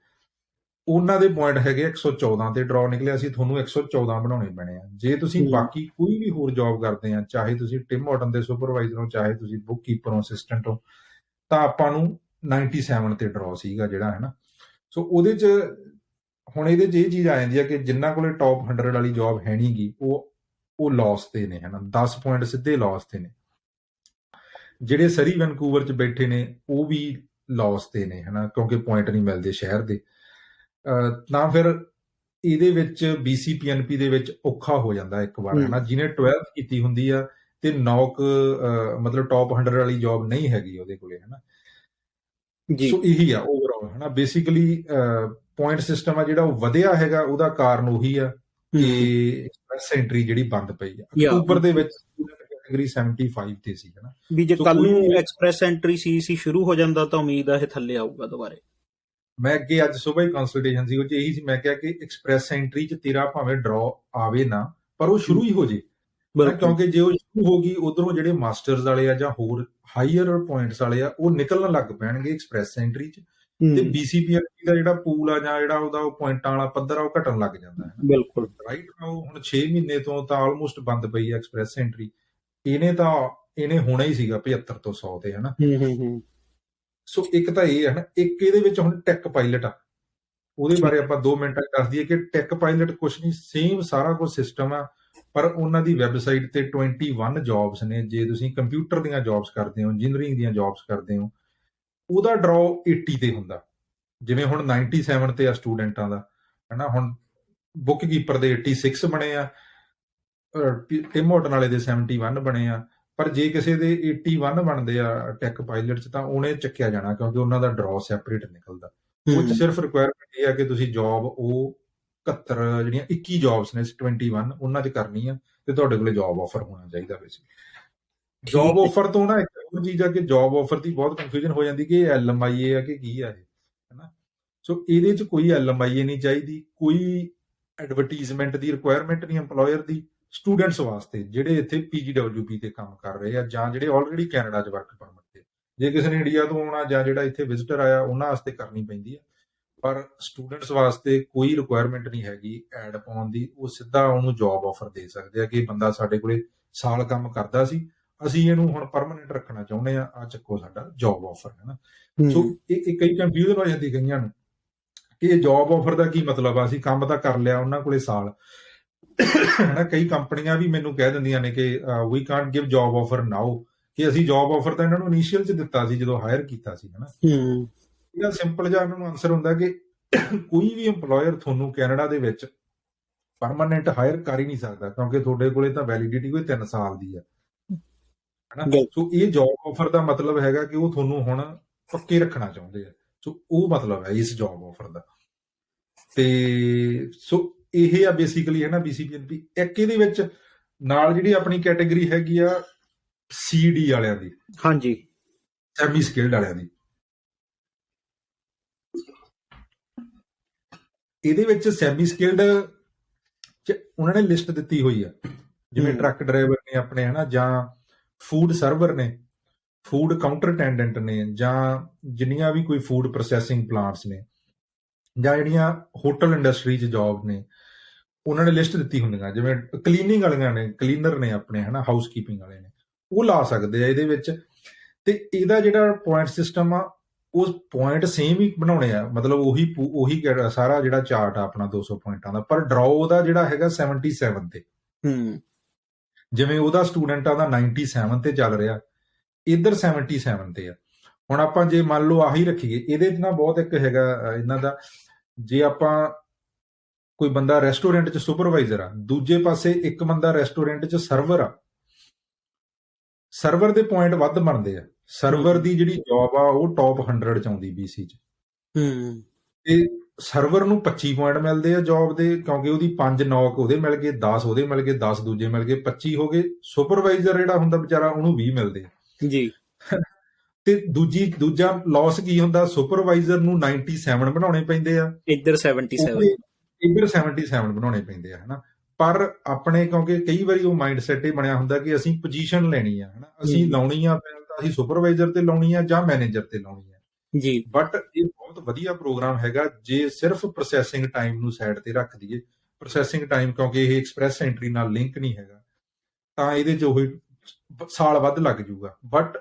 ਉਹਨਾਂ ਦੇ ਪੁਆਇੰਟ ਹੈਗੇ 114 ਤੇ ਡਰਾਅ ਨਿਕਲਿਆ ਸੀ, ਤੁਹਾਨੂੰ 114 ਬਣਾਉਣੇ ਪੈਣੇ ਆ। ਜੇ ਤੁਸੀਂ ਹੂੰ ਬਾਕੀ ਕੋਈ ਵੀ ਹੋਰ ਜੌਬ ਕਰਦੇ ਆ, ਚਾਹੇ ਤੁਸੀਂ ਟਿਮ ਹਾਰਟਨ ਦੇ ਸੁਪਰਵਾਈਜ਼ਰ ਹੋ, ਚਾਹੇ ਤੁਸੀਂ ਬੁੱਕ ਕੀਪਰ ਹੋ, ਅਸਿਸਟੈਂਟ ਹੋ, ਤਾਂ ਆਪਾਂ ਨੂੰ 97 ਤੇ ਡਰਾਅ ਸੀਗਾ ਜਿਹੜਾ, ਹੈ ਨਾ। ਸੋ ਉਹਦੇ ਚ ਹੁਣ ਇਹਦੇ ਚ ਇਹ ਚੀਜ਼ ਆ ਜਾਂਦੀ ਆ ਕਿ ਜਿਨ੍ਹਾਂ ਕੋਲੇ ਟੌਪ 100 ਵਾਲੀ ਜੌਬ ਹੈ ਨਹੀਂ ਗੀ, ਉਹ ਲਾਸ ਤੇ ਨੇ, ਹਨਾ, 10 ਪੁਆਇੰਟ ਸਿੱਧੇ ਲਾਸ ਤੇ ਨੇ। ਜਿਹੜੇ ਸਰੀ ਵੈਨਕੂਵਰ ਚ ਬੈਠੇ ਨੇ ਉਹ ਵੀ ਲਾਸ ਤੇ ਨੇ, ਹਨਾ, ਕਿਉਂਕਿ ਪੁਆਇੰਟ ਨਹੀਂ ਮਿਲਦੇ ਸ਼ਹਿਰ ਦੇ। ਤਾਂ ਫਿਰ ਇਹਦੇ ਵਿੱਚ BCPNP ਦੇ ਵਿੱਚ ਔਖਾ ਹੋ ਜਾਂਦਾ ਇੱਕ ਵਾਰ, ਹਨਾ। ਜਿਹਨੇ 12th ਕੀਤੀ ਹੁੰਦੀ ਆ ਤੇ ਨੌਕ ਮਤਲਬ ਟੌਪ 100 ਵਾਲੀ ਜੌਬ ਨਹੀਂ ਹੈਗੀ ਉਹਦੇ ਕੋਲੇ, ਹਨਾ। ਜੀ ਸੋ ਇਹੀ ਆ ਓਵਰਆਲ, ਹਨਾ। ਬੇਸਿਕਲੀ ਪੁਆਇੰਟ ਸਿਸਟਮ ਆ ਜਿਹੜਾ ਉਹ ਵਧਿਆ ਹੈਗਾ, ਉਹਦਾ ਕਾਰਨ ਉਹੀ ਆ ਕਿ ਐਕਸਪ੍ਰੈਸ ਐਂਟਰੀ ਜਿਹੜੀ ਬੰਦ ਪਈ ਆ। ਅਕਤੂਬਰ ਦੇ ਵਿੱਚ ਕੈਟਾਗਰੀ 75 ਤੇ ਸੀ, ਹਨਾ। ਵੀ ਜੇ ਕੱਲ ਨੂੰ ਐਕਸਪ੍ਰੈਸ ਐਂਟਰੀ ਸੀ ਸ਼ੁਰੂ ਹੋ ਜਾਂਦਾ ਤਾਂ ਉਮੀਦ ਆ ਇਹ ਥੱਲੇ ਆਊਗਾ ਦੁਬਾਰੇ। ਮੈਂ ਅੱਗੇ ਅੱਜ ਸੁਬਾਹ ਹੀ ਕੰਸਲਟੇਸ਼ਨ ਸੀ, ਉਹ ਚ ਇਹੀ ਸੀ, ਮੈਂ ਕਿਹਾ ਕਿ ਐਕਸਪ੍ਰੈਸ ਐਂਟਰੀ ਚ ਤੇਰਾ ਭਾਵੇਂ ਡਰਾਅ ਆਵੇ ਨਾ, ਪਰ ਉਹ ਸ਼ੁਰੂ ਹੀ ਹੋ ਜੇ, ਕਿਉਂਕਿ ਜੇ ਉਹ ਸ਼ੁਰੂ ਹੋ ਗਈ, ਉਧਰੋਂ ਜਿਹੜੇ ਮਾਸਟਰਸ ਵਾਲੇ ਆ ਜਾਂ ਹੋਰ ਹਾਈਅਰ ਪੁਆਇੰਟਸ ਵਾਲੇ ਆ, ਉਹ ਨਿਕਲਣ ਲੱਗ ਪੈਣਗੇ ਐਕਸਪ੍ਰੈਸ ਐਂਟਰੀ ਚ, ਤੇ BCPNP ਦਾ ਜਿਹੜਾ ਪੂਲ ਆ ਜਾਂ ਜਿਹੜਾ ਉਹਦਾ ਪੁਆਇੰਟਾਂ ਵਾਲਾ ਪੱਧਰ ਆ ਉਹ ਘਟਣ ਲੱਗ ਜਾਂਦਾ ਹੈ। ਬਿਲਕੁਲ ਰਾਈਟ ਨਾਓ ਹੁਣ 6 ਮਹੀਨੇ ਤੋਂ ਤਾਂ ਆਲਮੋਸਟ ਬੰਦ ਪਈ ਆ ਐਕਸਪ੍ਰੈਸ ਐਂਟਰੀ। ਇਹਨੇ ਹੋਣਾ ਹੀ ਸੀਗਾ 75 ਤੋਂ 100 ਤੇ, ਹਨਾ। ਸੋ ਇੱਕ ਤਾਂ ਇਹ ਹੈ ਨਾ, ਇੱਕ ਇਹਦੇ ਵਿੱਚ ਹੁਣ ਟੈਕ ਪਾਇਲਟ ਆ, ਉਹਦੇ ਬਾਰੇ ਆਪਾਂ 2 ਮਿੰਟਾਂ ਚ ਦੱਸ ਦਈਏ ਕਿ ਟੈਕ ਪਾਇਲਟ ਕੁਛ ਨਹੀਂ, ਸੇਮ ਸਾਰਾ ਕੁਝ ਸਿਸਟਮ ਆ, ਪਰ ਉਹਨਾਂ ਦੀ ਵੈਬਸਾਈਟ ਤੇ 21 ਜੌਬਸ ਨੇ। ਜੇ ਤੁਸੀਂ ਕੰਪਿਊਟਰ ਦੀਆਂ ਜੌਬਸ ਕਰਦੇ ਹੋ, ਇੰਜੀਨੀਅਰਿੰਗ ਦੀਆਂ ਜੌਬਸ ਕਰਦੇ ਹੋ, ਉਹਦਾ ਡਰਾਅ 80 ਤੇ ਹੁੰਦਾ, ਜਿਵੇਂ ਹੁਣ 97 ਤੇ ਆ ਸਟੂਡੈਂਟਾਂ ਦਾ, ਹਨਾ। ਹੁਣ ਬੁੱਕ ਕੀਪਰ ਦੇ 86 ਬਣੇ ਆ, ਟਿਮ ਹਾਰਟਨ ਵਾਲੇ ਦੇ 71 ਬਣੇ ਆ, ਪਰ ਜੇ ਕਿਸੇ ਦੇ 81 ਬਣਦੇ ਆ ਟੈਕ ਪਾਇਲਟ ਚ, ਤਾਂ ਉਹਨੇ ਚੱਕਿਆ ਜਾਣਾ, ਕਿਉਂਕਿ ਉਹਨਾਂ ਦਾ ਡਰਾਅ ਸੈਪਰੇਟ ਨਿਕਲਦਾ। ਉਹ ਚ ਸਿਰਫ ਰਿਕੁਆਇਰਮੈਂਟ ਇਹ ਆ ਕਿ ਤੁਸੀਂ ਜੌਬ ਉਹ 71 ਜਿਹੜੀਆਂ 21 ਜੌਬਸ ਨੇ 21 ਉਹਨਾਂ ਚ ਕਰਨੀ ਆ, ਤੇ ਤੁਹਾਡੇ ਕੋਲੇ ਜੌਬ ਆਫਰ ਹੋਣਾ ਚਾਹੀਦਾ। ਬੇਸਿਕਲੀ ਜੌਬ ਆਫਰ ਤੋਂ ਨਾ ਇੱਕ ਹੋਰ ਚੀਜ਼ ਆ ਕਿ ਜੌਬ ਆਫਰ ਦੀ ਬਹੁਤ ਕਨਫਿਊਜ਼ਨ ਹੋ ਜਾਂਦੀ ਕਿ ਇਹ LMIA ਆ ਕਿ ਕੀ ਆ ਇਹ, ਹਨਾ। ਸੋ ਇਹਦੇ ਚ ਕੋਈ LMIA ਨਹੀਂ ਚਾਹੀਦੀ, ਕੋਈ ਐਡਵਰਟੀਜ਼ਮੈਂਟ ਦੀ ਰਿਕੁਆਇਰਮੈਂਟ ਨਹੀਂ EMPLOYER ਦੀ। ਸਟੂਡੈਂਟਸ ਵਾਸਤੇ ਜਿਹੜੇ ਇੱਥੇ PGWP ਤੇ ਕੰਮ ਕਰ ਰਹੇ ਆ, ਜਾਂ ਜਿਹੜੇ ਆਲਰੇਡੀ ਕੈਨੇਡਾ 'ਚ ਵਰਕ ਪਰਮਿਟ ਤੇ, ਜੇ ਕਿਸੇ ਨੇ ਇੰਡੀਆ ਤੋਂ ਆਉਣਾ ਜਾਂ ਜਿਹੜਾ ਇੱਥੇ ਵਿਜ਼ਿਟਰ ਆਇਆ, ਉਹਨਾਂ ਵਾਸਤੇ ਕਰਨੀ ਪੈਂਦੀ ਆ, ਪਰ ਸਟੂਡੈਂਟਸ ਵਾਸਤੇ ਕੋਈ ਰਿਕੁਆਇਰਮੈਂਟ ਨਹੀਂ ਹੈਗੀ ਐਡ ਪਾਉਣ ਦੀ। ਉਹ ਸਿੱਧਾ ਉਹਨੂੰ ਜੌਬ ਆਫਰ ਦੇ ਸਕਦੇ ਆ ਕਿ ਬੰਦਾ ਸਾਡੇ ਕੋਲੇ ਸਾਲ ਕੰਮ ਕਰਦਾ ਸੀ, ਅਸੀਂ ਇਹਨੂੰ ਹੁਣ ਪਰਮਾਨੈਂਟ ਰੱਖਣਾ ਚਾਹੁੰਦੇ ਆ ਚੱਕੋ ਸਾਡਾ ਜੌਬ ਆਫਰ, ਹੈ ਨਾ। ਸੋ ਇਹ ਕਈ ਕੰਫਿਊਜ਼ਨ ਹੋ ਜਾਂਦੀ ਕਈਆਂ ਨੂੰ ਕਿ ਇਹ ਜੌਬ ਆਫਰ ਦਾ ਕੀ ਮਤਲਬ ਆ, ਅਸੀਂ ਕੰਮ ਤਾਂ ਕਰ ਲਿਆ ਉਹਨਾਂ ਕੋਲੇ ਸਾਲ, ਹਨਾ। ਕਈ ਕੰਪਨੀਆਂ ਵੀ ਮੈਨੂੰ ਕਹਿ ਦਿੰਦੀਆਂ ਨੇ ਕਿ ਵੀ ਕਾਂਟ ਗਿਵ ਜੌਬ ਆਫਰ ਨਾਓ, ਕਿ ਅਸੀਂ ਜੌਬ ਆਫਰ ਤਾਂ ਇਹਨਾਂ ਨੂੰ ਇਨੀਸ਼ੀਅਲ 'ਚ ਦਿੱਤਾ ਸੀ ਜਦੋਂ ਹਾਇਰ ਕੀਤਾ ਸੀ, ਹਨਾ। ਇਹਦਾ ਸਿੰਪਲ ਜਿਹਾ ਇਹਨਾਂ ਨੂੰ ਆਨਸਰ ਹੁੰਦਾ ਕਿ ਕੋਈ ਵੀ EMPLOYER ਤੁਹਾਨੂੰ ਕੈਨੇਡਾ ਦੇ ਵਿੱਚ ਪਰਮਾਨੈਂਟ ਹਾਇਰ ਕਰ ਹੀ ਨਹੀਂ ਸਕਦਾ, ਕਿਉਂਕਿ ਤੁਹਾਡੇ ਕੋਲੇ ਤਾਂ ਵੈਲਿਡਿਟੀ ਕੋਈ 3 ਸਾਲ ਦੀ ਆ, ਹਨਾ। ਸੋ ਇਹ ਜੌਬ ਆਫਰ ਦਾ ਮਤਲਬ ਹੈਗਾ ਕਿ ਉਹ ਤੁਹਾਨੂੰ ਹੁਣ ਪੱਕੇ ਰੱਖਣਾ ਚਾਹੁੰਦੇ ਆ। ਸੋ ਉਹ ਮਤਲਬ ਹੈ ਇਸ ਜੌਬ ਆਫਰ ਦਾ। ਤੇ ਸੋ ਇਹ ਆ ਬੇਸਿਕਲੀ, ਹੈ ਨਾ, BCPNP। ਇੱਕ ਇਹਦੇ ਵਿੱਚ ਨਾਲ ਜਿਹੜੀ ਆਪਣੀ ਕੈਟੇਗਰੀ ਹੈਗੀ ਆ CD ਵਾਲਿਆਂ ਦੀ, ਹਾਂਜੀ, ਸੈਮੀ ਸਕਿਲਡ ਵਾਲਿਆਂ ਦੀ। ਇਹਦੇ ਵਿੱਚ ਸੈਮੀ ਸਕਿਲਡ ਚ ਉਹਨਾਂ ਨੇ ਲਿਸਟ ਦਿੱਤੀ ਹੋਈ ਆ, ਜਿਵੇਂ ਟਰੱਕ ਡਰਾਈਵਰ ਨੇ ਆਪਣੇ, ਹਨਾ, ਜਾਂ ਫੂਡ ਸਰਵਰ ਨੇ, ਫੂਡ ਕਾਊਂਟਰ ਅਟੈਂਡੈਂਟ ਨੇ, ਜਾਂ ਜਿੰਨੀਆਂ ਵੀ ਕੋਈ ਫੂਡ ਪ੍ਰੋਸੈਸਿੰਗ ਪਲਾਂਟਸ ਨੇ, ਜਾਂ ਜਿਹੜੀਆਂ ਹੋਟਲ ਇੰਡਸਟਰੀ 'ਚ ਜੌਬ ਨੇ, ਉਹਨਾਂ ਨੇ ਲਿਸਟ ਦਿੱਤੀ ਹੁੰਦੀਆਂ। ਜਿਵੇਂ ਕਲੀਨਿੰਗ ਵਾਲੀਆਂ ਨੇ, ਕਲੀਨਰ ਨੇ ਆਪਣੇ, ਹਨਾ, ਹਾਊਸ ਕੀਪਿੰਗ ਵਾਲੇ ਨੇ, ਉਹ ਲਾ ਸਕਦੇ ਆ ਇਹਦੇ ਵਿੱਚ। ਤੇ ਇਹਦਾ ਜਿਹੜਾ ਪੁਆਇੰਟ ਸਿਸਟਮ ਆ, ਉਹ ਪੁਆਇੰਟ ਸੇਮ ਹੀ ਬਣਾਉਣੇ ਆ, ਮਤਲਬ ਉਹੀ ਸਾਰਾ ਜਿਹੜਾ ਚਾਰਟ ਆ ਆਪਣਾ 200 ਪੁਆਇੰਟਾਂ ਦਾ, ਪਰ ਡਰਾਅ ਉਹਦਾ ਜਿਹੜਾ ਹੈਗਾ 77 ਤੇ। ਜਿਵੇਂ ਉਹਦਾ ਸਟੂਡੈਂਟਾਂ ਦਾ 97 ਤੇ ਚੱਲ ਰਿਹਾ, ਇੱਧਰ 77 ਤੇ ਆ। ਹੁਣ ਆਪਾਂ ਜੇ ਮੰਨ ਲਓ ਆਹੀ ਰੱਖੀਏ, ਇਹਦੇ 'ਚ ਨਾ ਬਹੁਤ ਇੱਕ ਹੈਗਾ ਇਹਨਾਂ ਦਾ, ਜੇ ਆਪਾਂ ਕੋਈ ਬੰਦਾ ਰੈਸਟੋਰੈਂਟ 'ਚ ਸੁਪਰਵਾਈਜ਼ਰ ਆ, ਦੂਜੇ ਪਾਸੇ ਇੱਕ ਬੰਦਾ ਰੈਸਟੋਰੈਂਟ 'ਚ ਸਰਵਰ ਆ, ਸਰਵਰ ਦੇ ਪੁਆਇੰਟ ਵੱਧ ਬਣਦੇ ਆ। ਸਰਵਰ ਦੀ ਜਿਹੜੀ ਜੌਬ ਆ ਉਹ ਟੌਪ 100 ਚ ਆਉਂਦੀ BC 'ਚ, ਤੇ ਸਰਵਰ ਨੂੰ 25 ਪੁਆਇੰਟ ਮਿਲਦੇ ਆ ਜੌਬ ਦੇ, ਕਿਉਂਕਿ ਉਹਦੀ 5 ਨੌਕ ਉਹਦੇ ਮਿਲ ਗਏ, 10 ਉਹਦੇ ਮਿਲ ਗਏ, 10 ਦੂਜੇ ਮਿਲ ਗਏ, 25 ਹੋ ਗਏ। ਸੁਪਰਵਾਈਜ਼ਰ ਜਿਹੜਾ ਹੁੰਦਾ ਵਿਚਾਰਾ, ਉਹਨੂੰ 20 ਮਿਲਦੇ ਆ ਜੀ। ਤੇ ਦੂਜਾ ਲਾਸ ਕੀ ਹੁੰਦਾ, ਸੁਪਰਵਾਈਜ਼ਰ ਨੂੰ 97 ਬਣਾਉਣੇ ਪੈਂਦੇ ਆ, ਇੱਧਰ 77 ਇੱਧਰ 77 ਬਣਾਉਣੇ ਪੈਂਦੇ ਆ, ਹਨਾ। ਪਰ ਆਪਣੇ ਕਿਉਂਕਿ ਕਈ ਵਾਰੀ ਉਹ ਮਾਈਂਡ ਸੈਟ ਇਹ ਬਣਿਆ ਹੁੰਦਾ ਕਿ ਅਸੀਂ ਪੋਜੀਸ਼ਨ ਲੈਣੀ ਆ, ਹਨਾ, ਅਸੀਂ ਲਾਉਣੀ ਆ ਪਹਿਲ ਤਾਂ ਅਸੀਂ ਸੁਪਰਵਾਈਜ਼ਰ ਤੇ ਲਾਉਣੀ ਆ ਜਾਂ ਮੈਨੇਜਰ ਤੇ ਲਾਉਣੀ ਆ ਜੀ। ਬਟ ਇਹ ਬਹੁਤ ਵਧੀਆ ਪ੍ਰੋਗਰਾਮ ਹੈਗਾ ਜੇ ਸਿਰਫ ਪ੍ਰੋਸੈਸਿੰਗ ਟਾਈਮ ਨੂੰ ਸਾਈਡ ਤੇ ਰੱਖ ਦਈਏ। ਪ੍ਰੋਸੈਸਿੰਗ ਟਾਈਮ ਕਿਉਂਕਿ ਇਹ ਐਕਸਪ੍ਰੈਸ ਐਂਟਰੀ ਨਾਲ ਲਿੰਕ ਨਹੀਂ ਹੈਗਾ, ਤਾਂ ਇਹਦੇ 'ਚ ਉਹੀ ਸਾਲ ਵੱਧ ਲੱਗ ਜੂਗਾ, ਬਟ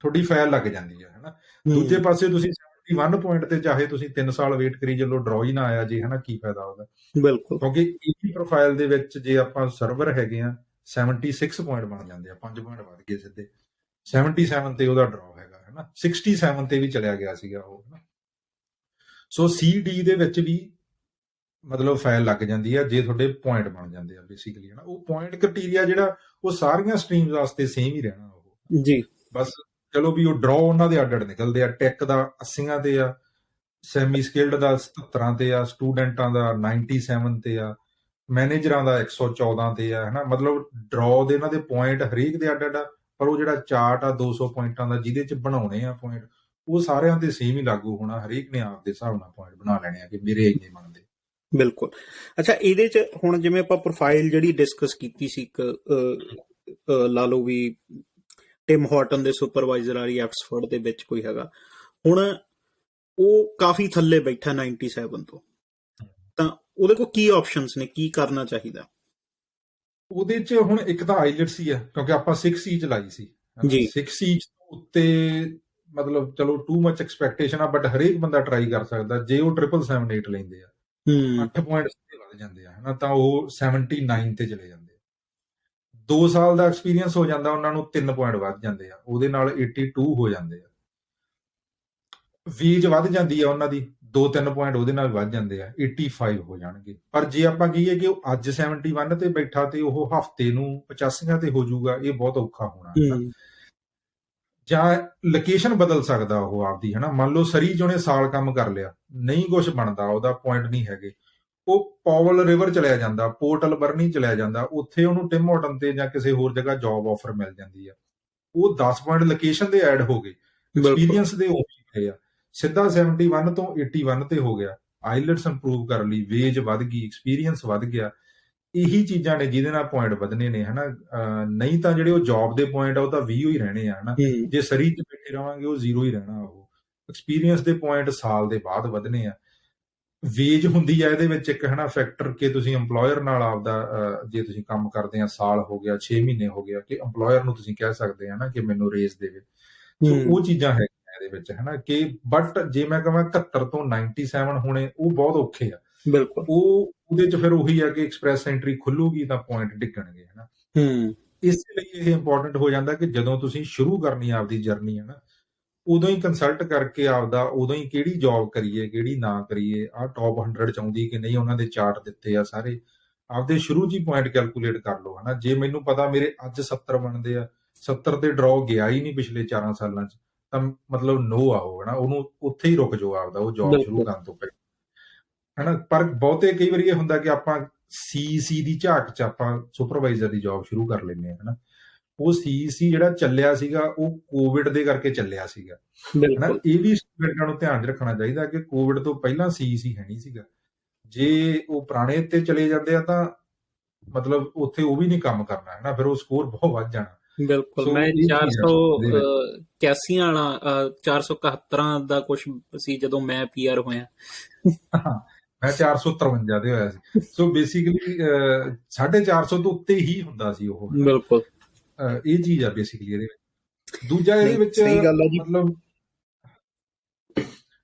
ਤੁਹਾਡੀ ਫਾਈਲ ਲੱਗ ਜਾਂਦੀ ਹੈ, ਹਨਾ। ਦੂਜੇ ਪਾਸੇ ਤੁਸੀਂ 71 ਪੁਆਇੰਟ ਤੇ ਚਾਹੇ ਤੁਸੀਂ 3 ਸਾਲ ਵੇਟ ਕਰੀ ਚੱਲੋ, ਡਰਾਅ ਹੀ ਨਾ ਆਇਆ ਜੀ, ਹਨਾ, ਕੀ ਫਾਇਦਾ ਉਹਦਾ। ਬਿਲਕੁਲ, ਕਿਉਂਕਿ ਇਹਦੀ ਪ੍ਰੋਫਾਈਲ ਦੇ ਵਿੱਚ ਜੇ ਆਪਾਂ ਸਰਵਰ ਹੈਗੇ ਆ 76 ਪੁਆਇੰਟ ਬਣ ਜਾਂਦੇ ਆ, 5 ਪੁਆਇੰਟ ਵੱਧ ਗਏ ਸਿੱਧੇ। 77 ਤੇ ਉਹਦਾ ਡਰਾਅ ਹੈਗਾ, ਹਨਾ। 67 ਤੇ ਵੀ ਚਲਿਆ ਗਿਆ ਸੀਗਾ ਉਹ, ਹਨਾ। ਸੋ CD ਦੇ ਵਿੱਚ ਵੀ ਮਤਲਬ ਫਾਈਲ ਲੱਗ ਜਾਂਦੀ ਆ ਜੇ ਤੁਹਾਡੇ ਪੁਆਇੰਟ ਬਣ ਜਾਂਦੇ ਆ ਬੇਸਿਕਲੀ, ਹਨਾ। ਉਹ ਪੁਆਇੰਟ ਕ੍ਰਾਈਟੇਰੀਆ ਜਿਹੜਾ ਉਹ ਸਾਰੀਆਂ ਸਟਰੀਮਸ ਵਾਸਤੇ ਸੇਮ ਹੀ ਰਹਿਣਾ ਉਹ ਜੀ। ਬਸ ਚਲੋ ਵੀ ਉਹ ਡਰਾਅ ਉਹਨਾਂ ਦੇ ਅੱਡ ਨਿਕਲਦੇ ਆ। ਟੈਕ ਦਾ 80 ਤੇ ਆ, ਸੈਮੀ ਸਕਿਲਡ ਦਾ 77 ਤੇ ਆ, ਸਟੂਡੈਂਟਾਂ ਦਾ 97 ਤੇ ਆ, ਮੈਨੇਜਰਾਂ ਦਾ 114 ਤੇ ਆ, ਹਨਾ। ਮਤਲਬ ਡਰਾਅ ਦੇ ਇਹਨਾਂ ਦੇ ਪੁਆਇੰਟ ਹਰੇਕ ਦੇ ਅੱਡ ਆ, ਪਰ ਉਹ ਜਿਹੜਾ ਚਾਰਟ ਆ 200 ਪੁਆਇੰਟਾਂ ਦਾ ਜਿਹਦੇ 'ਚ ਬਣਾਉਣੇ ਆ ਪੁਆਇੰਟ, ਉਹ ਸਾਰਿਆਂ ਤੇ ਸੇਮ ਹੀ ਲਾਗੂ ਹੋਣਾ। ਹਰੇਕ ਨੇ ਆਪ ਦੇ ਹਿਸਾਬ ਨਾਲ ਪੁਆਇੰਟ ਬਣਾ ਲੈਣੇ ਆ ਕਿ ਮੇਰੇ ਇੰਨੇ ਬਣਦੇ। ਬਿਲਕੁਲ। ਅੱਛਾ, ਇਹਦੇ 'ਚ ਹੁਣ ਜਿਵੇਂ ਆਪਾਂ ਪ੍ਰੋਫਾਈਲ ਜਿਹੜੀ ਡਿਸਕਸ ਕੀਤੀ ਸੀ, ਇੱਕ ਲਾ ਲਓ ਵੀ ਟਿਮ ਹਾਰਟਨ ਦੇ ਸੁਪਰਵਾਈਜ਼ਰ ਵਾਲੀ ਐਕਸਫੋਰਡ ਦੇ ਵਿੱਚ ਕੋਈ ਹੈਗਾ, ਹੁਣ ਉਹ ਕਾਫੀ ਥੱਲੇ ਬੈਠਾ 97 ਤੋਂ, ਤਾਂ ਉਹਦੇ ਕੋਲ ਕੀ ਆਪਸ਼ਨਸ ਨੇ, ਕੀ ਕਰਨਾ ਚਾਹੀਦਾ? ਉਹਦੇ 'ਚ ਹੁਣ ਇੱਕ ਤਾਂ ਆਈਲੈਟਸ ਹੀ ਆ, ਕਿਉਂਕਿ ਆਪਾਂ 6E 'ਚ ਲਾਈ ਸੀ ਜੀ। 6E ਤੋਂ ਉੱਤੇ ਮਤਲਬ ਚਲੋ ਟੂ ਮਚ ਐਕਸਪੈਕਟੇਸ਼ਨ ਆ, ਬਟ ਹਰੇਕ ਬੰਦਾ ਟਰਾਈ ਕਰ ਸਕਦਾ। ਜੇ ਉਹ 777 ਲੈਂਦੇ ਆ, 8 ਪੁਆਇੰਟ ਵੱਧ ਜਾਂਦੇ ਆ, ਹਨਾ, ਤਾਂ ਉਹ 79 ਤੇ ਚਲੇ ਜਾਂਦੇ ਆ। 2 ਸਾਲ ਦਾ ਐਕਸਪੀਰੀਅੰਸ ਹੋ ਜਾਂਦਾ ਉਹਨਾਂ ਨੂੰ, 3 ਪੁਆਇੰਟ ਵੱਧ ਜਾਂਦੇ ਆ, ਉਹਦੇ ਨਾਲ 82 ਹੋ ਜਾਂਦੇ ਆ। ਵੇਜ ਵੱਧ ਜਾਂਦੀ ਆ ਉਹਨਾਂ ਦੀ, 2-3 ਪੁਆਇੰਟ ਉਹਦੇ ਨਾਲ ਵੱਧ ਜਾਂਦੇ ਆ, 85 ਹੋ ਜਾਣਗੇ। ਪਰ ਜੇ ਆਪਾਂ ਕਹੀਏ ਕਿ ਉਹ ਅੱਜ 71 ਤੇ ਬੈਠਾ ਤੇ ਉਹ ਹਫ਼ਤੇ ਨੂੰ 85 ਤੇ ਹੋ ਜਾਊਗਾ, ਇਹ ਬਹੁਤ ਔਖਾ ਹੋਣਾ। ਜਾਂ ਲੋਕੇਸ਼ਨ ਬਦਲ ਸਕਦਾ ਉਹ ਆਪਦੀ, ਹਨਾ। ਮੰਨ ਲਓ ਸਰੀ 'ਚ ਉਹਨੇ ਸਾਲ ਕੰਮ ਕਰ ਲਿਆ, ਨਹੀਂ ਕੁਝ ਬਣਦਾ, ਉਹਦਾ ਪੁਆਇੰਟ ਨਹੀਂ ਹੈਗੇ, ਉਹ ਪੌਵਲ ਰਿਵਰ ਚਲਿਆ ਜਾਂਦਾ, ਪੋਰਟ ਅਲਬਰਨੀ ਚਲਿਆ ਜਾਂਦਾ, ਉੱਥੇ ਉਹਨੂੰ ਟਿਮ ਹਾਰਟਨ ਤੇ ਜਾਂ ਕਿਸੇ ਹੋਰ ਜਗ੍ਹਾ ਜੌਬ ਆਫਰ ਮਿਲ ਜਾਂਦੀ ਆ। ਉਹ 10 ਪੁਆਇੰਟ ਲੋਕੇਸ਼ਨ ਦੇ ਐਡ ਹੋ ਗਏ, ਐਕਸਪੀਰੀਅੰਸ ਦੇ ਉਹੀ ਆ। ਸਿੱਧਾ 71 ਤੋਂ 81 ਤੇ ਹੋ ਗਿਆ, ਆਈਲੈਟਸ ਇੰਪਰੂਵ ਕਰ ਲਈ, ਵੇਜ ਵੱਧ ਗਈ, ਐਕਸਪੀਰੀਅੰਸ ਵੱਧ ਗਿਆ। ਇਹੀ ਚੀਜ਼ਾਂ ਨੇ ਜਿਹਦੇ ਨਾਲ ਪੁਆਇੰਟ ਵਧਣੇ ਨੇ, ਹਨਾ। ਨਹੀਂ ਤਾਂ ਜਿਹੜੇ ਉਹ ਜੌਬ ਦੇ ਪੁਆਇੰਟ ਆ ਉਹ ਤਾਂ 20 ਹੀ ਰਹਿਣੇ ਆ, ਹਨਾ। ਜੇ ਸਰੀ 'ਚ ਬੈਠੇ ਰਵਾਂਗੇ ਉਹ 0 ਹੀ ਰਹਿਣਾ। ਉਹ ਐਕਸਪੀਰੀਅੰਸ ਦੇ ਪੁਆਇੰਟ ਸਾਲ ਦੇ ਬਾਅਦ ਵਧਣੇ ਆ। ਵੇਜ ਹੁੰਦੀ ਆ ਇਹਦੇ ਵਿੱਚ ਇੱਕ, ਹਨਾ, ਫੈਕਟਰ ਕਿ ਤੁਸੀਂ EMPLOYER ਨਾਲ ਆਪਦਾ ਜੇ ਤੁਸੀਂ ਕੰਮ ਕਰਦੇ ਆ, ਸਾਲ ਹੋ ਗਿਆ, 6 ਮਹੀਨੇ ਹੋ ਗਿਆ, ਕਿ EMPLOYER ਨੂੰ ਤੁਸੀਂ ਕਹਿ ਸਕਦੇ ਆ ਨਾ ਕਿ ਮੈਨੂੰ ਰੇਜ਼ ਦੇਵੇ। ਸੋ ਉਹ ਚੀਜ਼ਾਂ ਹੈਗੀਆਂ ਇਹਦੇ ਵਿੱਚ, ਹਨਾ। ਕਿ ਬਟ ਜੇ ਮੈਂ ਕਹਾਂ 71 ਤੋਂ 97 ਹੋਣੇ, ਉਹ ਬਹੁਤ ਔਖੇ ਆ। ਬਿਲਕੁਲ। ਉਹਦੇ 'ਚ ਫਿਰ ਉਹੀ ਆ ਕਿ ਐਕਸਪ੍ਰੈਸ ਐਂਟਰੀ ਖੁੱਲੂਗੀ ਤਾਂ ਪੁਆਇੰਟ ਡਿੱਗਣਗੇ, ਹਨਾ। ਇਸ ਲਈ ਇਹ ਇੰਪੋਰਟੈਂਟ ਹੋ ਜਾਂਦਾ ਕਿ ਜਦੋਂ ਤੁਸੀਂ ਸ਼ੁਰੂ ਕਰਨੀ ਆਪਦੀ ਜਰਨੀ, ਹਨਾ, ਉਦੋਂ ਹੀ ਕੰਸਲਟ ਕਰਕੇ ਆਪਦਾ, ਉਦੋਂ ਹੀ ਕਿਹੜੀ ਜੌਬ ਕਰੀਏ ਕਿਹੜੀ ਨਾ ਕਰੀਏ, ਆਹ ਟੌਪ 100 ਚ ਆਉਂਦੀ ਕਿ ਨਹੀਂ, ਉਹਨਾਂ ਦੇ ਚਾਰਟ ਦਿੱਤੇ ਆ ਸਾਰੇ, ਆਪਦੇ ਸ਼ੁਰੂ 'ਚ ਹੀ ਪੁਆਇੰਟ ਕੈਲਕੂਲੇਟ ਕਰ ਲਓ, ਹਨਾ। ਜੇ ਮੈਨੂੰ ਪਤਾ ਮੇਰੇ ਅੱਜ 70 ਬਣਦੇ ਆ, 70 ਤੇ ਡਰਾਅ ਗਿਆ ਹੀ ਨਹੀਂ ਪਿਛਲੇ 4 ਸਾਲਾਂ 'ਚ, ਤਾਂ ਮਤਲਬ ਨੋ ਆਓ, ਹਨਾ। ਉਹਨੂੰ ਉੱਥੇ ਹੀ ਰੁਕ ਜਾਓ ਆਪਦਾ, ਉਹ ਜੌਬ ਸ਼ੁਰੂ ਕਰਨ ਤੋਂ ਪਹਿਲਾਂ, ਹਨਾ। ਪਰ ਬਹੁਤੇ ਕਈ ਵਾਰੀ ਇਹ ਹੁੰਦਾ ਕਿ ਆਪਾਂ CEC ਦੀ ਝਾਕ 'ਚ ਆਪਾਂ ਸੁਪਰਵਾਈਜ਼ਰ ਦੀ ਜੌਬ ਸ਼ੁਰੂ ਕਰ ਲੈਂਦੇ ਹਾਂ, ਹਨਾ। ਉਹ CEC ਜਿਹੜਾ ਚੱਲਿਆ ਸੀਗਾ ਉਹ ਕੋਵਿਡ ਦੇ ਕਰਕੇ ਚੱਲਿਆ ਸੀਗਾ, ਹਨਾ। ਇਹ ਵੀ ਸਟੂਡੈਂਟਾਂ ਨੂੰ ਧਿਆਨ 'ਚ ਰੱਖਣਾ ਚਾਹੀਦਾ ਕਿ ਕੋਵਿਡ ਤੋਂ ਪਹਿਲਾਂ CEC ਹੈ ਨਹੀਂ ਸੀਗਾ। ਜੇ ਉਹ ਪੁਰਾਣੇ ਤੇ ਚਲੇ ਜਾਂਦੇ ਆ ਤਾਂ ਮਤਲਬ ਉੱਥੇ ਉਹ ਵੀ ਨਹੀਂ ਕੰਮ ਕਰਨਾ, ਹਨਾ। ਫਿਰ ਉਹ ਸਕੋਰ ਬਹੁਤ ਵੱਧ ਜਾਣਾ। ਬਿਲਕੁਲ। ਮੈਂ 481 ਵਾਲਾ 471 ਦਾ ਕੁਛ ਸੀ ਜਦੋਂ ਮੈਂ PR ਹੋਇਆ। ਮੈਂ 453 ਦੇ ਹੋਇਆ ਸੀ। ਸੋ ਬੇਸਿਕਲੀ 450 ਤੋਂ ਉੱਤੇ ਹੀ ਹੁੰਦਾ ਸੀ ਉਹ। ਬਿਲਕੁਲ। ਇਹ ਚੀਜ਼ ਆ ਬੇਸਿਕਲੀ ਇਹਦੇ ਵਿੱਚ। ਦੂਜਾ ਇਹਦੇ ਵਿੱਚ ਮਤਲਬ,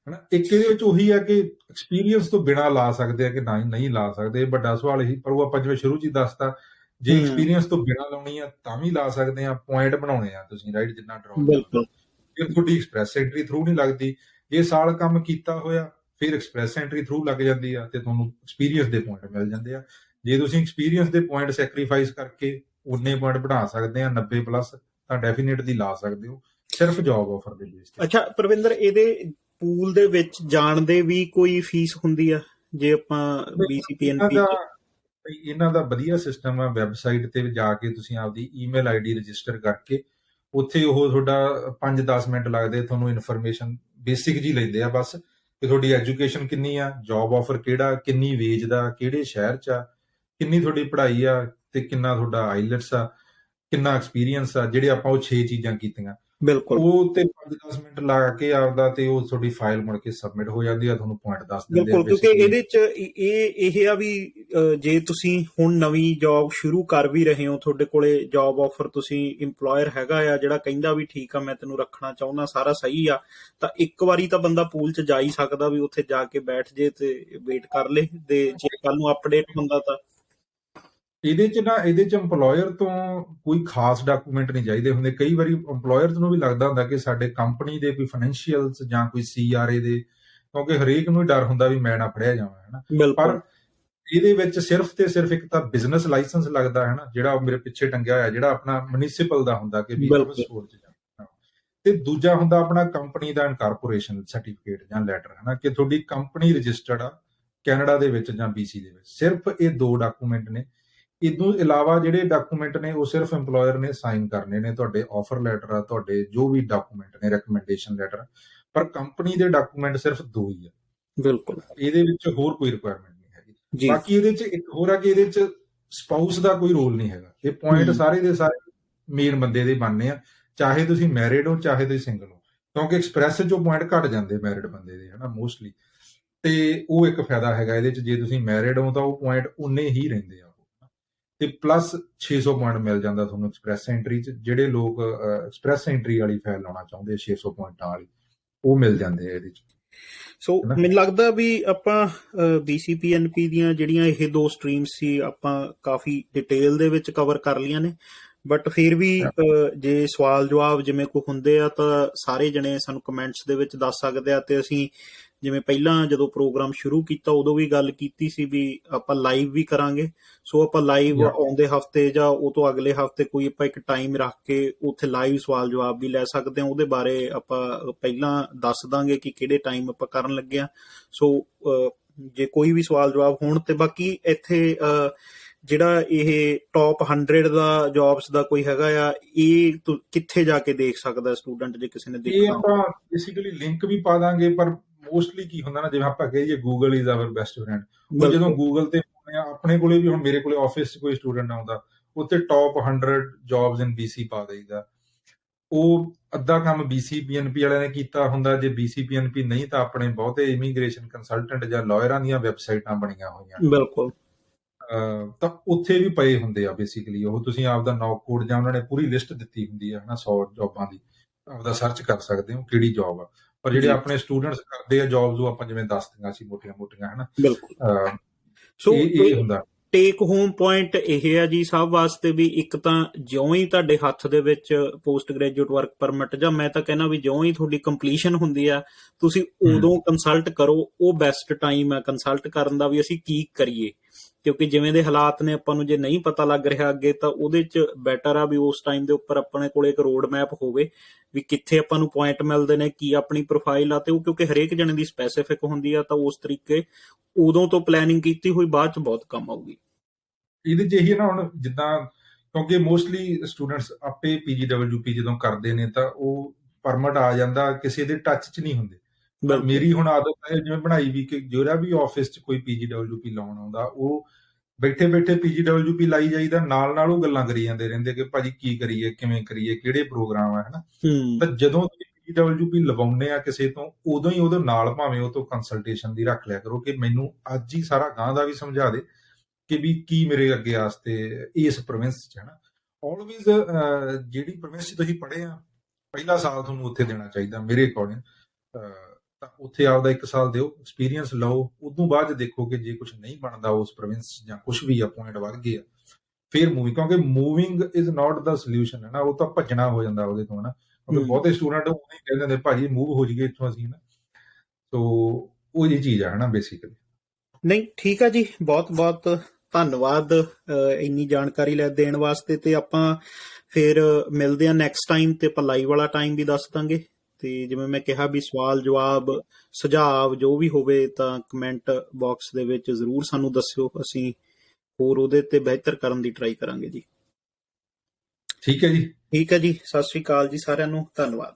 ਹਨਾ, ਇੱਕ ਇਹਦੇ ਵਿੱਚ ਉਹੀ ਆ ਕਿ ਐਕਸਪੀਰੀਅੰਸ ਤੋਂ ਬਿਨਾਂ ਲਾ ਸਕਦੇ ਆ ਕਿ ਨਹੀਂ ਲਾ ਸਕਦੇ, ਵੱਡਾ ਸਵਾਲ ਇਹੀ। ਪਰ ਉਹ ਆਪਾਂ ਜਿਵੇਂ ਸ਼ੁਰੂ 'ਚ ਹੀ ਦੱਸਤਾ, ਜੇ ਐਕਸਪੀਰੀਅੰਸ ਤੋਂ ਬਿਨਾਂ ਲਾਉਣੀ ਆ ਤਾਂ ਵੀ ਲਾ ਸਕਦੇ ਆ, ਪੁਆਇੰਟ ਬਣਾਉਣੇ ਆ ਤੁਸੀਂ, ਰਾਈਟ, ਜਿੰਨਾ ਡਰਾਅ ਫਿਰ ਤੁਹਾਡੀ ਐਕਸਪ੍ਰੈਸ ਐਂਟਰੀ ਥਰੂ ਨਹੀਂ ਲੱਗਦੀ। ਜੇ ਸਾਲ ਕੰਮ ਕੀਤਾ ਹੋਇਆ ਫਿਰ ਐਕਸਪ੍ਰੈਸ ਐਂਟਰੀ ਥਰੂ ਲੱਗ ਜਾਂਦੀ ਆ ਤੇ ਤੁਹਾਨੂੰ ਐਕਸਪੀਰੀਅੰਸ ਦੇ ਪੁਆਇੰਟ ਮਿਲ ਜਾਂਦੇ ਆ। ਜੇ ਤੁਸੀਂ ਐਕਸਪੀਰੀਅੰਸ ਦੇ ਪੁਆਇੰਟ ਸੈਕਰੀਫਾਈਸ ਕਰਕੇ ਉਨੇ ਪੁਆਇੰਟ ਬਣਾ ਸਕਦੇ ਆ 90 ਪਲੱਸ, ਤਾਂ ਡੈਫੀਨੇਟਲੀ ਲਾ ਸਕਦੇ ਹੋ ਸਿਰਫ ਜੌਬ ਆਫਰ ਦੇ ਬੇਸ ਤੇ। ਅੱਛਾ ਪ੍ਰਵਿੰਦਰ, ਇਹਦੇ ਪੂਲ ਦੇ ਵਿੱਚ ਜਾਣ ਦੇ ਵੀ ਕੋਈ ਫੀਸ ਹੁੰਦੀ ਆ ਜੇ ਆਪਾਂ BCPNP? ਇਹਨਾਂ ਦਾ ਵਧੀਆ ਸਿਸਟਮ ਆ, ਵੈਬਸਾਈਟ ਤੇ ਜਾ ਕੇ ਤੁਸੀਂ ਆਪਦੀ ਈਮੇਲ ਆਈਡੀ ਰਜਿਸਟਰ ਕਰਕੇ ਉੱਥੇ ਉਹ ਤੁਹਾਡਾ 5-10 ਮਿੰਟ ਲੱਗਦੇ, ਤੁਹਾਨੂੰ ਇਨਫੋਰਮੇਸ਼ਨ ਬੇਸਿਕ ਜੀ ਲੈਂਦੇ ਆ ਬਸ, ਕਿ ਤੁਹਾਡੀ ਐਜੂਕੇਸ਼ਨ ਕਿੰਨੀ ਆ, ਜੌਬ ਆਫਰ ਕਿਹੜਾ, ਕਿੰਨੀ ਵੇਜ ਦਾ, ਕਿਹੜੇ ਸ਼ਹਿਰ 'ਚ ਆ, ਕਿੰਨੀ ਤੁਹਾਡੀ ਪੜ੍ਹਾਈ ਆ ਤੇ ਕਿੰਨਾ ਤੁਹਾਡਾ ਆਈਲੈਟਸ ਆ, ਕਿੰਨਾ ਐਕਸਪੀਰੀਅੰਸ ਆ, ਜਿਹੜੇ ਆਪਾਂ ਉਹ 6 ਚੀਜ਼ਾਂ ਕੀਤੀਆਂ ਬਿਲਕੁਲ ਉਹ ਤੇ 5-10 ਮਿੰਟ ਲਾ ਕੇ ਆਪਦਾ ਤੇ ਉਹ ਤੁਹਾਡੀ ਫਾਈਲ ਮੁੜ ਕੇ ਸਬਮਿਟ ਹੋ ਜਾਂਦੀ ਆ, ਤੁਹਾਨੂੰ ਪੁਆਇੰਟ ਦੱਸ ਦਿੰਦੇ ਆ। ਬਿਲਕੁਲ, ਕਿਉਂਕਿ ਇਹਦੇ ਚ ਇਹ ਆ ਵੀ ਜੇ ਤੁਸੀਂ ਹੁਣ ਨਵੀਂ ਜੌਬ ਸ਼ੁਰੂ ਕਰ ਵੀ ਰਹੇ ਹੋ, ਤੁਹਾਡੇ ਕੋਲੇ ਜੌਬ ਆਫਰ, ਤੁਸੀਂ ਇੰਪਲੋਇਰ ਹੈਗਾ ਆ ਜਿਹੜਾ ਕਹਿੰਦਾ ਵੀ ਠੀਕ ਆ ਮੈਂ ਤੈਨੂੰ ਰੱਖਣਾ ਚਾਹੁੰਦਾ, ਸਾਰਾ ਸਹੀ ਆ, ਤਾਂ ਇੱਕ ਵਾਰੀ ਤਾਂ ਬੰਦਾ ਪੂਲ ਚ ਜਾ ਹੀ ਸਕਦਾ ਵੀ ਉੱਥੇ ਜਾ ਕੇ ਬੈਠ ਜੇ ਤੇ ਵੇਟ ਕਰ ਲੇ, ਤੇ ਜੇ ਕੱਲ ਨੂੰ ਅਪਡੇਟ ਹੁੰਦਾ ਤਾਂ ਇਹਦੇ ਚ EMPLOYER ਤੋਂ ਕੋਈ ਖਾਸ ਡਾਕੂਮੈਂਟ ਨਹੀਂ ਚਾਹੀਦੇ ਹੁੰਦੇ। ਕਈ ਵਾਰੀ EMPLOYERS ਨੂੰ ਵੀ ਲੱਗਦਾ ਹੁੰਦਾ ਕਿ ਸਾਡੇ ਕੰਪਨੀ ਦੇ ਕੋਈ ਫਾਈਨੈਂਸ਼ੀਅਲਸ ਜਾਂ ਕੋਈ CRA ਦੇ, ਕਿਉਂਕਿ ਹਰੇਕ ਨੂੰ ਹੀ ਡਰ ਹੁੰਦਾ ਵੀ ਮੈਂ ਨਾ ਫੜਿਆ ਜਾਵਾਂ, ਹੈਨਾ। ਪਰ ਇਹਦੇ ਵਿੱਚ ਸਿਰਫ ਤੇ ਸਿਰਫ ਇੱਕ ਤਾਂ ਬਿਜ਼ਨਸ ਲਾਇਸੈਂਸ ਲੱਗਦਾ ਹੈ ਨਾ, ਜਿਹੜਾ ਮੇਰੇ ਪਿੱਛੇ ਟੰਗਿਆ ਹੋਇਆ, ਜਿਹੜਾ ਆਪਣਾ ਮਿਊਨਿਸਪਲ ਦਾ ਹੁੰਦਾ ਕਿ ਵੀ ਸਟੋਰ 'ਚ ਜਾਣਾ, ਤੇ ਦੂਜਾ ਹੁੰਦਾ ਆਪਣਾ ਕੰਪਨੀ ਦਾ ਇਨਕਾਰਪੋਰੇਸ਼ਨ ਸਰਟੀਫਿਕੇਟ ਜਾਂ ਲੈਟਰ, ਹੈਨਾ, ਕਿ ਤੁਹਾਡੀ ਕੰਪਨੀ ਰਜਿਸਟਰਡ ਆ ਕੈਨੇਡਾ ਦੇ ਵਿੱਚ ਜਾਂ BC ਦੇ ਵਿੱਚ। ਸਿਰਫ ਇਹ 2 ਡਾਕੂਮੈਂਟ ਨੇ। ਇਹਦੋਂ ਇਲਾਵਾ ਜਿਹੜੇ ਡਾਕੂਮੈਂਟ ਨੇ ਉਹ ਸਿਰਫ EMPLOYER ਨੇ ਸਾਈਨ ਕਰਨੇ ਨੇ, ਤੁਹਾਡੇ ਆਫਰ ਲੈਟਰ ਆ, ਤੁਹਾਡੇ ਜੋ ਵੀ ਡਾਕੂਮੈਂਟ ਨੇ, ਰეკਮੈਂਡੇਸ਼ਨ ਲੈਟਰ, ਪਰ ਕੰਪਨੀ ਦੇ ਡਾਕੂਮੈਂਟ ਸਿਰਫ 2 ਹੀ ਆ। ਬਿਲਕੁਲ, ਇਹਦੇ ਵਿੱਚ ਹੋਰ ਕੋਈ ਰਿਕੁਆਇਰਮੈਂਟ ਨਹੀਂ ਹੈਗੀ। ਬਾਕੀ ਇਹਦੇ ਚ ਇੱਕ ਹੋਰ ਆ ਕਿ ਇਹਦੇ ਚ ਸਪਾਊਸ ਦਾ ਕੋਈ ਰੋਲ ਨਹੀਂ ਹੈਗਾ। ਇਹ ਪੁਆਇੰਟ ਸਾਰੇ ਦੇ ਸਾਰੇ ਮੇਨ ਬੰਦੇ ਦੇ ਬਣਨੇ ਆ, ਚਾਹੇ ਤੁਸੀਂ ਮੈਰਿਡ ਹੋ ਚਾਹੇ ਤੁਸੀਂ ਸਿੰਗਲ ਹੋ, ਕਿਉਂਕਿ ਐਕਸਪ੍ਰੈਸ ਚੋਂ ਪੁਆਇੰਟ ਘਟ ਜਾਂਦੇ ਮੈਰਿਡ ਬੰਦੇ ਦੇ, ਹਨਾ, ਮੋਸਟਲੀ। ਤੇ ਉਹ ਇੱਕ ਫਾਇਦਾ ਹੈਗਾ ਇਹਦੇ ਚ, ਜੇ ਤੁਸੀਂ ਮੈਰਿਡ ਹੋ ਤਾਂ ਉਹ ਪੁਆਇੰਟ ਉਨੇ ਹੀ ਰਹਿੰਦੇ ਆ, ਤੇ ਪਲੱਸ 600 ਪੁਆਇੰਟ ਮਿਲ ਜਾਂਦਾ ਤੁਹਾਨੂੰ ਐਕਸਪ੍ਰੈਸ ਐਂਟਰੀ 'ਚ। ਜਿਹੜੇ ਲੋਕ ਐਕਸਪ੍ਰੈਸ ਐਂਟਰੀ ਵਾਲੀ ਫਾਈਲ ਲਾਉਣਾ ਚਾਹੁੰਦੇ 600 ਪੁਆਇੰਟਾਂ ਵਾਲੀ, ਉਹ ਮਿਲ ਜਾਂਦੇ ਆ ਇਹਦੇ 'ਚ। ਸੋ ਮੈਨੂੰ ਲੱਗਦਾ ਵੀ ਆਪਾਂ BCPNP ਦੀਆਂ ਜਿਹੜੀਆਂ ਇਹ 2 ਸਟਰੀਮਸ ਸੀ ਆਪਾਂ ਕਾਫੀ ਡਿਟੇਲ ਦੇ ਵਿੱਚ ਕਵਰ ਕਰ ਲਈਆਂ ਨੇ, ਬਟ ਫਿਰ ਵੀ ਜੇ ਸਵਾਲ ਜਵਾਬ ਜਿਵੇਂ ਕੋਈ ਹੁੰਦੇ ਆ ਤਾਂ ਸਾਰੇ ਜਣੇ ਸਾਨੂੰ ਕਮੈਂਟਸ ਦੇ ਵਿੱਚ ਦੱਸ ਸਕਦੇ ਆ। ਤੇ ਅਸੀਂ ਜਿਵੇਂ ਪਹਿਲਾਂ ਜਦੋਂ ਪ੍ਰੋਗਰਾਮ ਸ਼ੁਰੂ ਕੀਤਾ ਉਦੋਂ ਵੀ ਗੱਲ ਕੀਤੀ ਸੀ ਵੀ ਆਪਾਂ ਲਾਈਵ ਵੀ ਕਰਾਂਗੇ, ਸੋ ਆਪਾਂ ਲਾਈਵ ਆਉਂਦੇ ਹਫਤੇ ਜਾਂ ਉਹ ਤੋਂ ਅਗਲੇ ਹਫਤੇ ਕੋਈ ਆਪਾਂ ਇੱਕ ਟਾਈਮ ਰੱਖ ਕੇ ਉੱਥੇ ਲਾਈਵ ਸਵਾਲ ਜਵਾਬ ਵੀ ਲੈ ਸਕਦੇ ਹਾਂ। ਉਹਦੇ ਬਾਰੇ ਆਪਾਂ ਪਹਿਲਾਂ ਦੱਸ ਦਾਂਗੇ ਕਿ ਕਿਹੜੇ ਟਾਈਮ ਆਪਾਂ ਕਰਨ ਲੱਗੇ ਆ। ਸੋ ਜੇ ਕੋਈ ਵੀ ਸਵਾਲ ਜਵਾਬ ਹੋਣ, ਤੇ ਬਾਕੀ ਇੱਥੇ ਜਿਹੜਾ ਇਹ ਟੌਪ 100 ਦਾ ਜੌਬਸ ਦਾ ਕੋਈ ਹੈਗਾ ਆ, ਇਹ ਕਿੱਥੇ ਜਾ ਕੇ ਦੇਖ ਸਕਦਾ ਸਟੂਡੈਂਟ ਜੇ ਕਿਸੇ ਨੇ ਦੇਖਣਾ? ਇਹ ਆਪਾਂ ਬੇਸਿਕਲੀ ਲਿੰਕ ਵੀ ਪਾ ਦਾਂਗੇ, ਪਰ ਮੋਸਟਲੀ ਕੀ ਹੁੰਦਾ ਨਾ, ਜਿਵੇਂ ਆਪਾਂ ਕਹੀਏ Google is our best friend, ਉਹ ਜਦੋਂ ਗੂਗਲ ਤੇ ਆਪਣੇ ਕੋਲੇ ਵੀ, ਹੁਣ ਮੇਰੇ ਕੋਲੇ ਆਫਿਸ 'ਚ ਕੋਈ ਸਟੂਡੈਂਟ ਆਉਂਦਾ, ਉੱਥੇ ਟੌਪ 100 ਜੌਬਸ ਇਨ BC ਪਾ ਦੇਈਦਾ। ਉਹ ਅੱਧਾ ਕੰਮ BCPNP ਵਾਲਿਆਂ ਨੇ ਕੀਤਾ ਹੁੰਦਾ। ਜੇ BCPNP ਨਹੀਂ ਤਾਂ ਆਪਣੇ ਬਹੁਤੇ ਇਮੀਗ੍ਰੇਸ਼ਨ ਕੰਸਲਟੈਂਟ ਜਾਂ ਲਾਇਰਾਂ ਦੀਆਂ ਵੈਬਸਾਈਟਾਂ ਬਣੀਆਂ ਹੋਈਆਂ, ਬਿਲਕੁਲ, ਤਾਂ ਉੱਥੇ ਵੀ ਪਏ ਹੁੰਦੇ ਆ। ਬੇਸਿਕਲੀ ਉਹ ਤੁਸੀਂ ਆਪਦਾ ਨੌਕ ਕੋਡ ਜਾਂ ਉਹਨਾਂ ਨੇ ਪੂਰੀ ਲਿਸਟ ਦਿੱਤੀ ਹੁੰਦੀ ਹੈ, ਹਨਾ, 100 ਜੌਬਾਂ ਦੀ, ਆਪਦਾ ਸਰਚ ਕਰ ਸਕਦੇ ਹੋ ਕਿਹੜੀ ਜੌਬ ਆ। ਪਰ ਜਿਹੜੇ ਆਪਣੇ ਸਟੂਡੈਂਟਸ ਕਰਦੇ ਆ ਜੌਬਸ, ਉਹ ਆਪਾਂ ਜਿਵੇਂ ਦੱਸਦੀਆਂ ਸੀ ਮੋਟੀਆਂ-ਮੋਟੀਆਂ, ਹਨਾ। ਬਿਲਕੁਲ। ਸੋ ਇਹ ਹੁੰਦਾ ਟੇਕ ਹੋਮ ਪੁਆਇੰਟ ਇਹ ਆ ਜੀ ਸਭ ਵਾਸਤੇ ਵੀ, ਇੱਕ ਤਾਂ ਜਿਉਂ ਹੀ ਤੁਹਾਡੇ ਹੱਥ ਦੇ ਵਿੱਚ ਪੋਸਟ ਗ੍ਰੈਜੂਏਟ ਵਰਕ ਪਰਮਿਟ, ਜਾਂ ਮੈਂ ਤਾਂ ਕਹਿੰਦਾ ਵੀ ਜਿਉਂ ਹੀ ਤੁਹਾਡੀ ਕੰਪਲੀਸ਼ਨ ਹੁੰਦੀ ਆ, ਤੁਸੀਂ ਉਦੋਂ ਕੰਸਲਟ ਕਰੋ। ਉਹ ਬੈਸਟ ਟਾਈਮ ਹੈ ਕੰਸਲਟ ਕਰਨ ਦਾ ਵੀ ਅਸੀਂ ਕੀ ਕਰੀਏ, ਕਿਉਂਕਿ ਜਿਵੇਂ ਦੇ ਹਾਲਾਤ ਨੇ ਆਪਾਂ ਨੂੰ ਜੇ ਨਹੀਂ ਪਤਾ ਲੱਗ ਰਿਹਾ ਅੱਗੇ, ਤਾਂ ਉਹਦੇ 'ਚ ਬੈਟਰ ਆ ਵੀ ਉਸ ਟਾਈਮ ਦੇ ਉੱਪਰ ਆਪਣੇ ਕੋਲ ਇੱਕ ਰੋਡ ਮੈਪ ਹੋਵੇ ਵੀ ਕਿੱਥੇ ਆਪਾਂ ਨੂੰ ਪੁਆਇੰਟ ਮਿਲਦੇ ਨੇ, ਕੀ ਆਪਣੀ ਪ੍ਰੋਫਾਈਲ ਆ। ਤੇ ਉਹ ਕਿਉਂਕਿ ਹਰੇਕ ਜਣੇ ਦੀ ਸਪੈਸੀਫਿਕ ਹੁੰਦੀ ਆ, ਤਾਂ ਉਸ ਤਰੀਕੇ ਉਦੋਂ ਤੋਂ ਪਲੈਨਿੰਗ ਕੀਤੀ ਹੋਈ ਬਾਅਦ 'ਚ ਬਹੁਤ ਕੰਮ ਆਊਗੀ। ਇਹਦੇ 'ਚ ਇਹੀ ਨਾ, ਹੁਣ ਜਿੱਦਾਂ, ਕਿਉਂਕਿ ਮੋਸਟਲੀ ਸਟੂਡੈਂਟਸ ਆਪੇ PGWP ਜਦੋਂ ਕਰਦੇ ਨੇ ਤਾਂ ਉਹ ਪਰਮਿਟ ਆ ਜਾਂਦਾ, ਕਿਸੇ ਦੇ ਟੱਚ 'ਚ ਨਹੀਂ ਹੁੰਦੇ। ਮੇਰੀ ਹੁਣ ਆਦਤ ਹੈ ਜਿਵੇਂ ਬਣਾਈ ਵੀ, ਕਿ ਜਿਹੜਾ ਵੀ ਆਫਿਸ 'ਚ ਕੋਈ PGWP ਲਾਉਣ ਆਉਂਦਾ, ਉਹ ਬੈਠੇ PGWP ਲਾਈ ਜਾਈਦਾ, ਨਾਲ ਉਹ ਗੱਲਾਂ ਕਰੀ ਜਾਂਦੇ ਰਹਿੰਦੇ ਕਿ ਭਾਜੀ ਕੀ ਕਰੀਏ, ਕਿਵੇਂ ਕਰੀਏ, ਕਿਹੜੇ ਪ੍ਰੋਗਰਾਮ ਆ, ਹਨਾ। ਤਾਂ ਜਦੋਂ ਤੁਸੀਂ PGWP ਲਵਾਉਂਦੇ ਆ ਕਿਸੇ ਤੋਂ, ਉਦੋਂ ਹੀ ਉਹਦੇ ਨਾਲ ਭਾਵੇਂ ਉਹ ਤੋਂ ਕੰਸਲਟੇਸ਼ਨ ਦੀ ਰੱਖ ਲਿਆ ਕਰੋ ਕਿ ਮੈਨੂੰ ਅੱਜ ਹੀ ਸਾਰਾ ਗਾਂ ਦਾ ਵੀ ਸਮਝਾ ਦੇ ਕਿ ਵੀ ਕੀ ਮੇਰੇ ਅੱਗੇ ਵਾਸਤੇ ਇਸ ਪ੍ਰੋਵਿੰਸ 'ਚ, ਹਨਾ। ਆਲਵੇਜ਼ ਜਿਹੜੀ ਪ੍ਰੋਵਿੰਸ 'ਚ ਤੁਸੀਂ ਪੜ੍ਹੇ ਆ, ਪਹਿਲਾ ਸਾਲ ਤੁਹਾਨੂੰ ਉੱਥੇ ਦੇਣਾ ਚਾਹੀਦਾ ਮੇਰੇ ਅਕੋਰਡਿੰਗ। ਤਾਂ ਉੱਥੇ ਆਪਦਾ 1 ਸਾਲ ਦਿਓ, ਐਕਸਪੀਰੀਅੰਸ ਲਓ, ਉਦੋਂ ਬਾਅਦ ਦੇਖੋ ਕਿ ਜੇ ਕੁਝ ਨਹੀਂ ਬਣਦਾ ਉਸ ਪ੍ਰੋਵਿੰਸ ਜਾਂ ਕੁਝ ਵੀ ਆ, ਪੁਆਇੰਟ ਵੱਧ ਗਏ ਆ, ਫਿਰ ਮੂਵਿੰਗ, ਕਿਉਂਕਿ moving is not the solution, ਹੈ ਨਾ। ਉਹ ਤਾਂ ਭੱਜਣਾ ਹੋ ਜਾਂਦਾ ਉਹਦੇ ਤੋਂ, ਹਨਾ। ਕਿਉਂਕਿ ਬਹੁਤੇ ਸਟੂਡੈਂਟ ਉਹ ਨਹੀਂ ਕਹਿੰਦੇ ਨੇ ਭਾਜੀ ਮੂਵ ਹੋ ਜਾਈਏ ਇੱਥੋਂ ਅਸੀਂ ਨਾ। ਸੋ ਉਹ ਇਹ ਚੀਜ਼ ਆ ਹਨਾ ਬੇਸਿਕਲੀ। ਨਹੀਂ ਠੀਕ ਆ ਜੀ, ਬਹੁਤ ਬਹੁਤ ਧੰਨਵਾਦ ਇੰਨੀ ਜਾਣਕਾਰੀ ਦੇਣ ਵਾਸਤੇ। ਤੇ ਆਪਾਂ ਫਿਰ ਮਿਲਦੇ ਆ ਨੈਕਸਟ ਟਾਈਮ, ਤੇ ਆਪਾਂ ਲਾਈਵ ਵਾਲਾ ਟਾਈਮ ਵੀ ਦੱਸ ਦਾਂਗੇ। ਤੇ ਜਿਵੇਂ ਮੈਂ ਕਿਹਾ ਵੀ ਸਵਾਲ ਜਵਾਬ ਸੁਝਾਅ ਜੋ ਵੀ ਹੋਵੇ ਤਾਂ ਕਮੈਂਟ ਬਾਕਸ ਦੇ ਵਿੱਚ ਜ਼ਰੂਰ ਸਾਨੂੰ ਦੱਸਿਓ, ਅਸੀਂ ਹੋਰ ਉਹਦੇ ਤੇ ਬਿਹਤਰ ਕਰਨ ਦੀ ਟਰਾਈ ਕਰਾਂਗੇ ਜੀ। ਠੀਕ ਹੈ ਜੀ। ਠੀਕ ਹੈ ਜੀ, ਸਤਿ ਸ਼੍ਰੀ ਅਕਾਲ ਜੀ ਸਾਰਿਆਂ ਨੂੰ, ਧੰਨਵਾਦ।